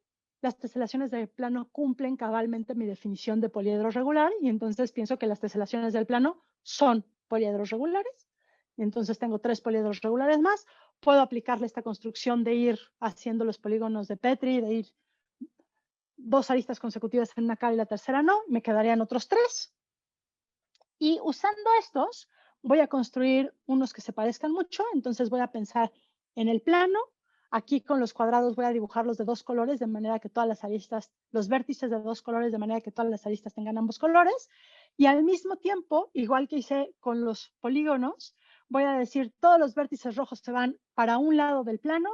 las teselaciones del plano cumplen cabalmente mi definición de poliedro regular y entonces pienso que las teselaciones del plano son poliedros regulares. Y entonces tengo 3 poliedros regulares más. Puedo aplicarle esta construcción de ir haciendo los polígonos de Petri, de ir 2 aristas consecutivas en una cara y la tercera no, me quedarían otros 3. Y usando estos, voy a construir unos que se parezcan mucho, entonces voy a pensar en el plano. Aquí con los cuadrados voy a dibujarlos de 2 colores, de manera que todas las aristas, los vértices de 2 colores, de manera que todas las aristas tengan ambos colores. Y al mismo tiempo, igual que hice con los polígonos, voy a decir todos los vértices rojos se van para un lado del plano,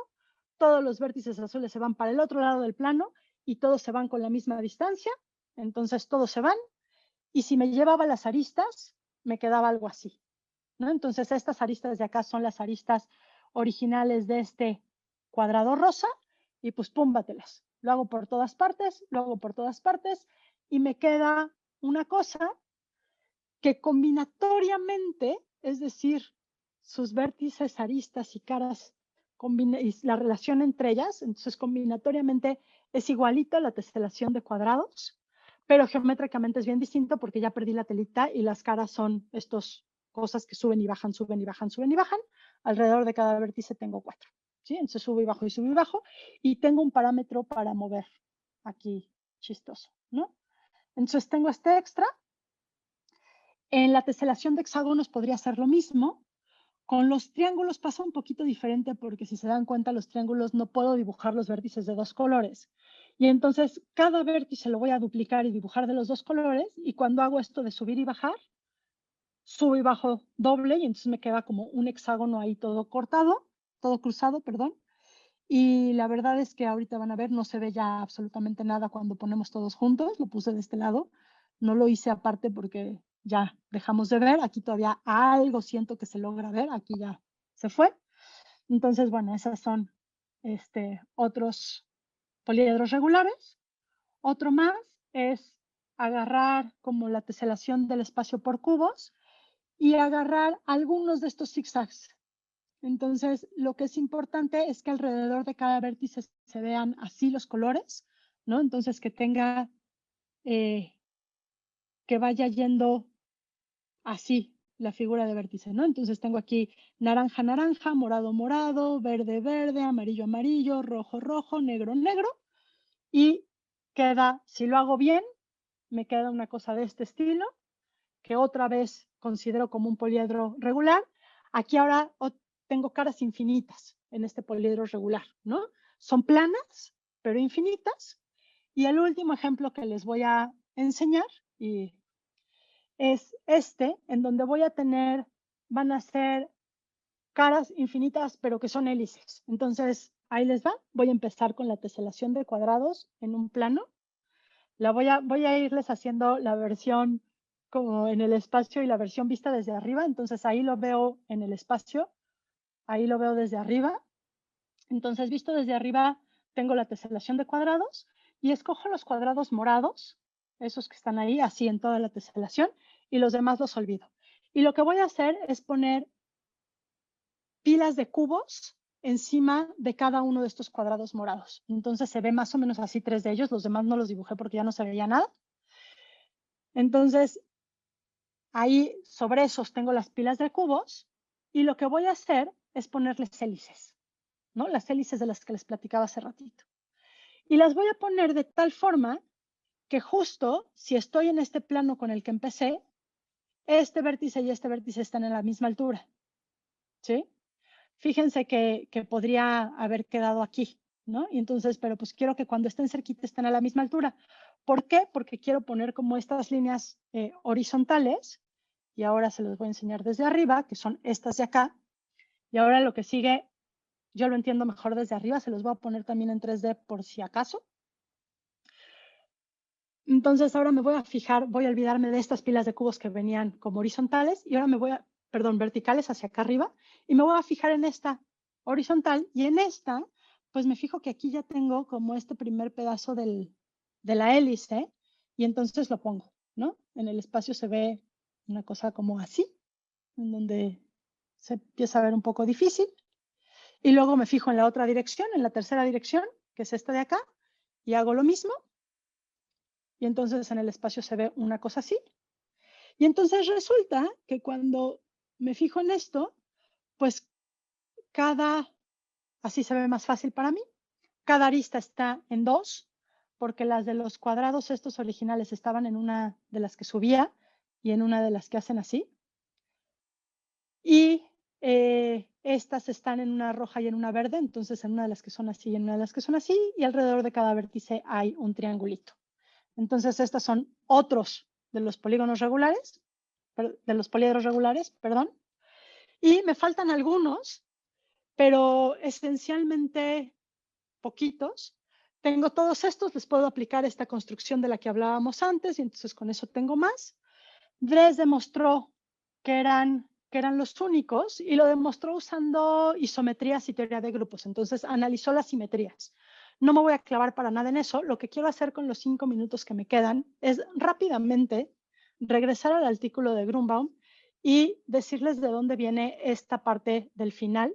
todos los vértices azules se van para el otro lado del plano y todos se van con la misma distancia. Entonces todos se van y si me llevaba las aristas, me quedaba algo así, ¿no? Entonces, estas aristas de acá son las aristas originales de este cuadrado rosa y pues púmbatelas. Lo hago por todas partes, lo hago por todas partes y me queda una cosa que combinatoriamente, es decir, sus vértices, aristas y caras, y la relación entre ellas, entonces combinatoriamente es igualito a la teselación de cuadrados, pero geométricamente es bien distinto porque ya perdí la telita y las caras son estas cosas que suben y bajan, suben y bajan, suben y bajan. Alrededor de cada vértice tengo 4. ¿Sí? Entonces subo y bajo y subo y bajo y tengo un parámetro para mover aquí chistoso, ¿no? Entonces tengo este extra. En la teselación de hexágonos podría ser lo mismo. Con los triángulos pasa un poquito diferente porque si se dan cuenta los triángulos no puedo dibujar los vértices de 2 colores. Y entonces cada vértice lo voy a duplicar y dibujar de los 2 colores y cuando hago esto de subir y bajar, subo y bajo doble y entonces me queda como un hexágono ahí todo cortado, todo cruzado, perdón. Y la verdad es que ahorita van a ver, no se ve ya absolutamente nada cuando ponemos todos juntos. Lo puse de este lado. No lo hice aparte porque ya dejamos de ver. Aquí todavía algo siento que se logra ver. Aquí ya se fue. Entonces, bueno, esas son otros poliedros regulares. Otro más es agarrar como la teselación del espacio por cubos y agarrar algunos de estos zigzags. Entonces, lo que es importante es que alrededor de cada vértice se vean así los colores, ¿no? Entonces, que tenga, que vaya yendo así la figura de vértice, ¿no? Entonces, tengo aquí naranja, naranja, morado, morado, verde, verde, amarillo, amarillo, rojo, rojo, negro, negro. Y queda, si lo hago bien, me queda una cosa de este estilo, que otra vez considero como un poliedro regular. Aquí ahora tengo caras infinitas en este poliedro regular, ¿no? Son planas, pero infinitas. Y el último ejemplo que les voy a enseñar es en donde voy a tener, van a ser caras infinitas, pero que son hélices. Entonces, ahí les va. Voy a empezar con la teselación de cuadrados en un plano. Voy a irles haciendo la versión como en el espacio y la versión vista desde arriba. Entonces ahí lo veo en el espacio, ahí lo veo desde arriba. Entonces, visto desde arriba, tengo la teselación de cuadrados y escojo los cuadrados morados, esos que están ahí, así en toda la teselación, y los demás los olvido. Y lo que voy a hacer es poner pilas de cubos encima de cada uno de estos cuadrados morados. Entonces se ve más o menos así 3 de ellos, los demás no los dibujé porque ya no se veía nada. Entonces, ahí sobre esos tengo las pilas de cubos y lo que voy a hacer es ponerles hélices, ¿no? Las hélices de las que les platicaba hace ratito. Y las voy a poner de tal forma que justo si estoy en este plano con el que empecé, este vértice y este vértice están en la misma altura, ¿sí? Fíjense que podría haber quedado aquí, ¿no? Y entonces, pero pues quiero que cuando estén cerquita estén a la misma altura. ¿Por qué? Porque quiero poner como estas líneas horizontales, y ahora se los voy a enseñar desde arriba, que son estas de acá. Y ahora lo que sigue, yo lo entiendo mejor desde arriba, se los voy a poner también en 3D por si acaso. Entonces ahora me voy a fijar, voy a olvidarme de estas pilas de cubos que venían como horizontales y ahora me voy a, perdón, verticales hacia acá arriba y me voy a fijar en esta horizontal y en esta, pues me fijo que aquí ya tengo como este primer pedazo de la hélice y entonces lo pongo, ¿no? En el espacio se ve una cosa como así, en donde se empieza a ver un poco difícil y luego me fijo en la otra dirección, en la tercera dirección, que es esta de acá, y hago lo mismo. Y entonces en el espacio se ve una cosa así. Y entonces resulta que cuando me fijo en esto, pues así se ve más fácil para mí, cada arista está en 2, porque las de los cuadrados estos originales estaban en una de las que subía y en una de las que hacen así. Y estas están en una roja y en una verde, entonces en una de las que son así y en una de las que son así, y alrededor de cada vértice hay un triangulito. Entonces, estos son otros de los polígonos regulares, de los poliedros regulares, perdón. Y me faltan algunos, pero esencialmente poquitos. Tengo todos estos, les puedo aplicar esta construcción de la que hablábamos antes, y entonces con eso tengo más. Dres demostró que eran los únicos y lo demostró usando isometrías y teoría de grupos. Entonces analizó las simetrías. No me voy a clavar para nada en eso. Lo que quiero hacer con los 5 minutos que me quedan es rápidamente regresar al artículo de Grunbaum y decirles de dónde viene esta parte del final,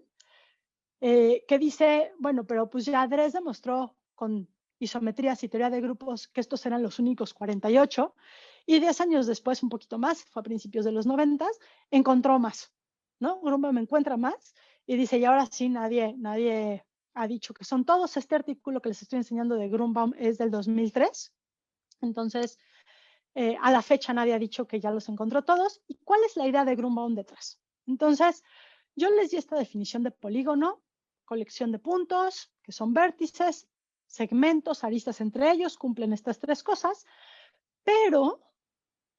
que dice, bueno, pero pues ya Dres demostró con isometrías y teoría de grupos que estos eran los únicos 48, y 10 años después, un poquito más, fue a principios de los 90, encontró más, ¿no? Grunbaum encuentra más y dice, y ahora sí nadie ha dicho que son todos. Este artículo que les estoy enseñando de Grunbaum es del 2003, entonces a la fecha nadie ha dicho que ya los encontró todos. ¿Y cuál es la idea de Grunbaum detrás? Entonces, yo les di esta definición de polígono, colección de puntos, que son vértices, segmentos, aristas entre ellos, cumplen estas 3 cosas, pero,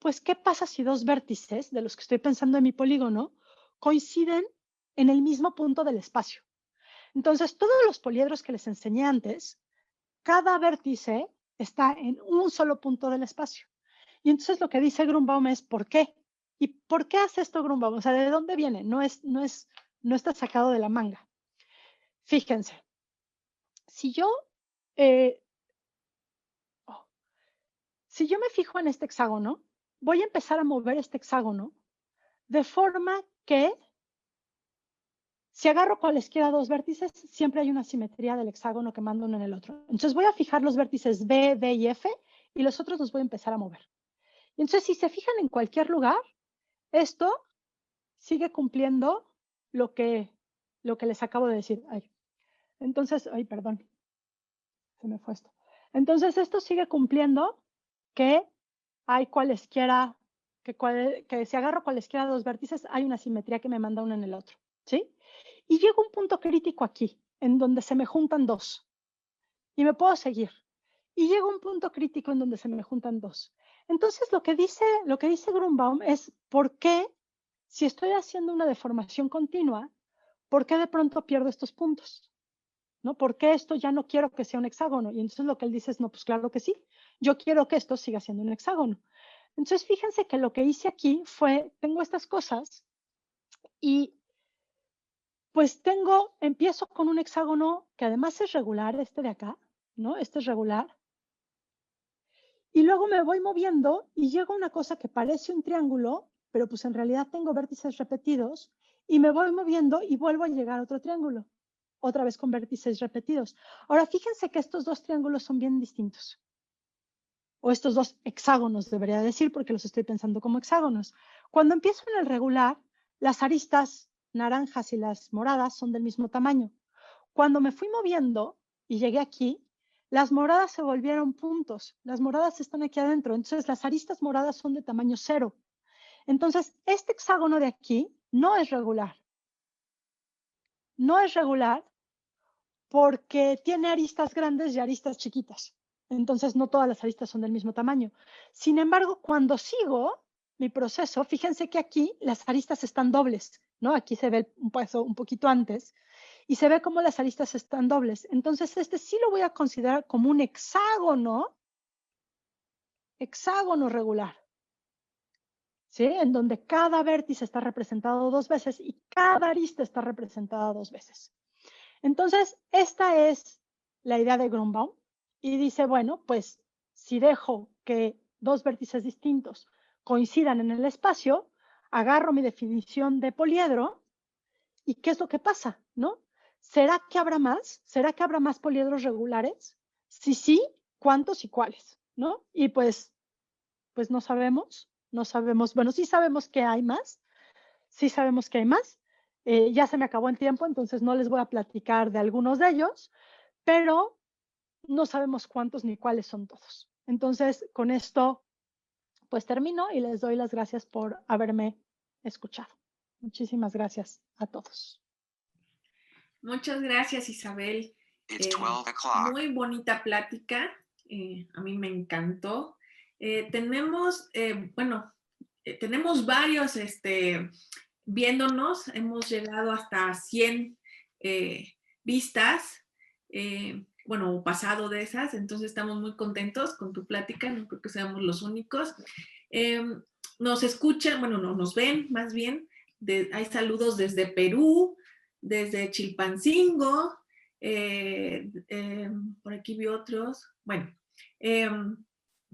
pues, ¿qué pasa si 2 vértices, de los que estoy pensando en mi polígono, coinciden en el mismo punto del espacio? Entonces, todos los poliedros que les enseñé antes, cada vértice está en un solo punto del espacio. Y entonces lo que dice Grunbaum es ¿por qué? ¿Y por qué hace esto Grunbaum? O sea, ¿de dónde viene? No es no está sacado de la manga. Fíjense, si yo, eh, oh, si yo me fijo en este hexágono, voy a empezar a mover este hexágono de forma que si agarro cualesquiera dos vértices, siempre hay una simetría del hexágono que mando uno en el otro. Entonces voy a fijar los vértices B, D y F y los otros los voy a empezar a mover. Y entonces si se fijan en cualquier lugar, esto sigue cumpliendo lo que les acabo de decir. Entonces, perdón, se me fue esto. Entonces esto sigue cumpliendo que hay cualesquiera, que si agarro cualesquiera dos vértices, hay una simetría que me manda uno en el otro, ¿sí? Y llega un punto crítico aquí, en donde se me juntan dos. Y me puedo seguir. Y llega un punto crítico en donde se me juntan dos. Entonces, lo que dice Grunbaum es, ¿por qué, si estoy haciendo una deformación continua, por qué de pronto pierdo estos puntos? ¿No? ¿Por qué esto ya no quiero que sea un hexágono? Y entonces lo que él dice es, no, pues claro que sí. Yo quiero que esto siga siendo un hexágono. Entonces, fíjense que lo que hice aquí fue, tengo estas cosas y pues empiezo con un hexágono que además es regular, este de acá, ¿no? Este es regular. Y luego me voy moviendo y llego a una cosa que parece un triángulo, pero pues en realidad tengo vértices repetidos y me voy moviendo y vuelvo a llegar a otro triángulo, otra vez con vértices repetidos. Ahora, fíjense que estos dos triángulos son bien distintos. O estos dos hexágonos, debería decir, porque los estoy pensando como hexágonos. Cuando empiezo en el regular, las aristas naranjas y las moradas son del mismo tamaño. Cuando me fui moviendo y llegué aquí, las moradas se volvieron puntos. Las moradas están aquí adentro. Entonces, las aristas moradas son de tamaño 0. Entonces, este hexágono de aquí no es regular. No es regular porque tiene aristas grandes y aristas chiquitas. Entonces, no todas las aristas son del mismo tamaño. Sin embargo, cuando sigo mi proceso, fíjense que aquí las aristas están dobles, ¿no? Aquí se ve un paso un poquito antes y se ve cómo las aristas están dobles. Entonces, este sí lo voy a considerar como un hexágono regular, ¿sí? En donde cada vértice está representado dos veces y cada arista está representada dos veces. Entonces, esta es la idea de Grunbaum y dice, bueno, pues si dejo que dos vértices distintos coincidan en el espacio, agarro mi definición de poliedro y ¿qué es lo que pasa? ¿No? ¿Será que habrá más? ¿Será que habrá más poliedros regulares? Si sí, ¿cuántos y cuáles? ¿No? Y pues no sabemos, bueno, sí sabemos que hay más, sí sabemos que hay más. Ya se me acabó el tiempo, entonces no les voy a platicar de algunos de ellos, pero no sabemos cuántos ni cuáles son todos. Entonces, con esto, pues termino y les doy las gracias por haberme escuchado. Muchísimas gracias a todos. Muchas gracias, Isabel. Muy bonita plática. A mí me encantó. Tenemos varios viéndonos. Hemos llegado hasta 100 vistas. Pasado de esas. Entonces estamos muy contentos con tu plática. No creo que seamos los únicos. Nos escuchan, nos ven más bien. Hay saludos desde Perú, desde Chilpancingo, por aquí vi otros,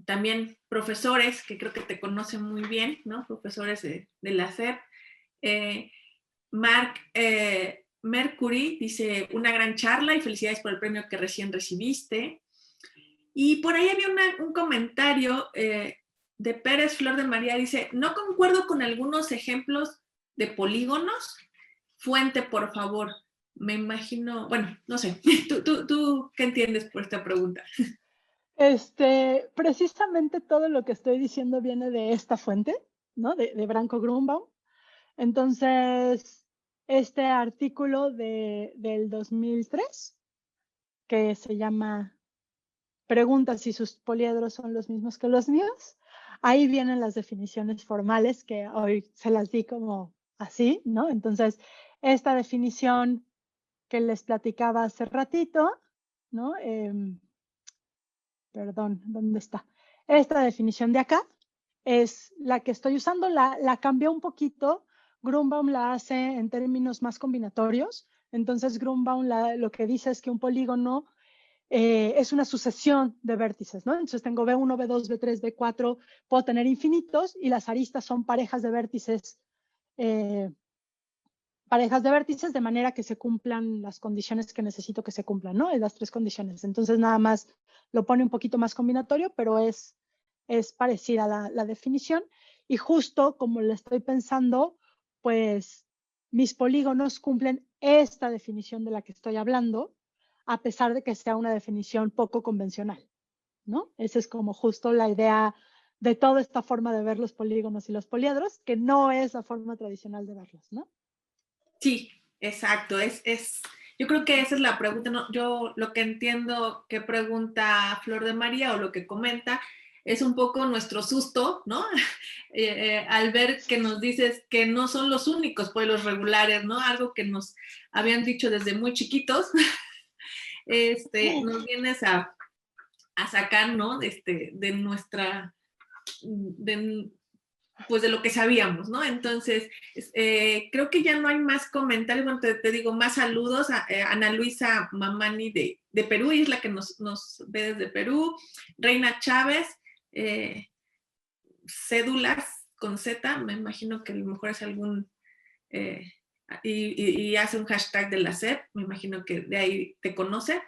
también profesores que creo que te conocen muy bien, ¿no? Profesores de la SEP. Mark Mercury dice, una gran charla y felicidades por el premio que recién recibiste. Y por ahí había un comentario de Pérez Flor de María, dice, no concuerdo con algunos ejemplos de polígonos. Fuente, por favor. Me imagino, no sé, ¿tú qué entiendes por esta pregunta? Precisamente todo lo que estoy diciendo viene de esta fuente, ¿no? De Branko Grunbaum. Entonces, este artículo del 2003, que se llama Pregunta si sus poliedros son los mismos que los míos, ahí vienen las definiciones formales que hoy se las di como así, ¿no? Entonces, esta definición que les platicaba hace ratito, ¿no? Perdón, ¿dónde está? Esta definición de acá es la que estoy usando, la cambié un poquito. Grunbaum la hace en términos más combinatorios. Entonces, Grunbaum lo que dice es que un polígono es una sucesión de vértices, ¿no? Entonces tengo B1, B2, B3, B4, puedo tener infinitos y las aristas son parejas de vértices de manera que se cumplan las condiciones que necesito que se cumplan, ¿no? Las 3 condiciones. Entonces nada más lo pone un poquito más combinatorio, pero es parecida la definición. Y justo como le estoy pensando, pues mis polígonos cumplen esta definición de la que estoy hablando, a pesar de que sea una definición poco convencional, ¿no? Esa es como justo la idea de toda esta forma de ver los polígonos y los poliedros, que no es la forma tradicional de verlos, ¿no? Sí, exacto. Yo creo que esa es la pregunta. ¿No? Yo lo que entiendo que pregunta Flor de María o lo que comenta es un poco nuestro susto, ¿no? Al ver que nos dices que no son los únicos pueblos regulares, ¿no? Algo que nos habían dicho desde muy chiquitos. Nos vienes a sacar, ¿no? De nuestra, pues de lo que sabíamos, ¿no? Entonces, creo que ya no hay más comentarios, bueno, te digo, más saludos a Ana Luisa Mamani de Perú, ella es la que nos ve desde Perú, Reina Chávez, cédulas con Z, me imagino que a lo mejor es algún, y hace un hashtag de la SEP, me imagino que de ahí te conoce.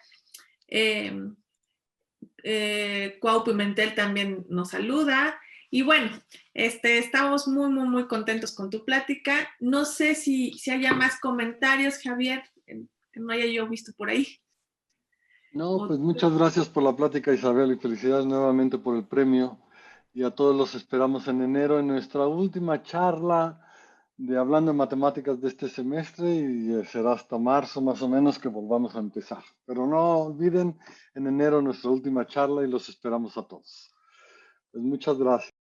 Cuau Pimentel también nos saluda. Y bueno, estamos muy, muy, muy contentos con tu plática. No sé si haya más comentarios, Javier, que no haya yo visto por ahí. No, pues muchas gracias por la plática, Isabel, y felicidades nuevamente por el premio. Y a todos los esperamos en enero en nuestra última charla de Hablando de Matemáticas de este semestre y será hasta marzo más o menos que volvamos a empezar. Pero no olviden en enero nuestra última charla y los esperamos a todos. Pues muchas gracias.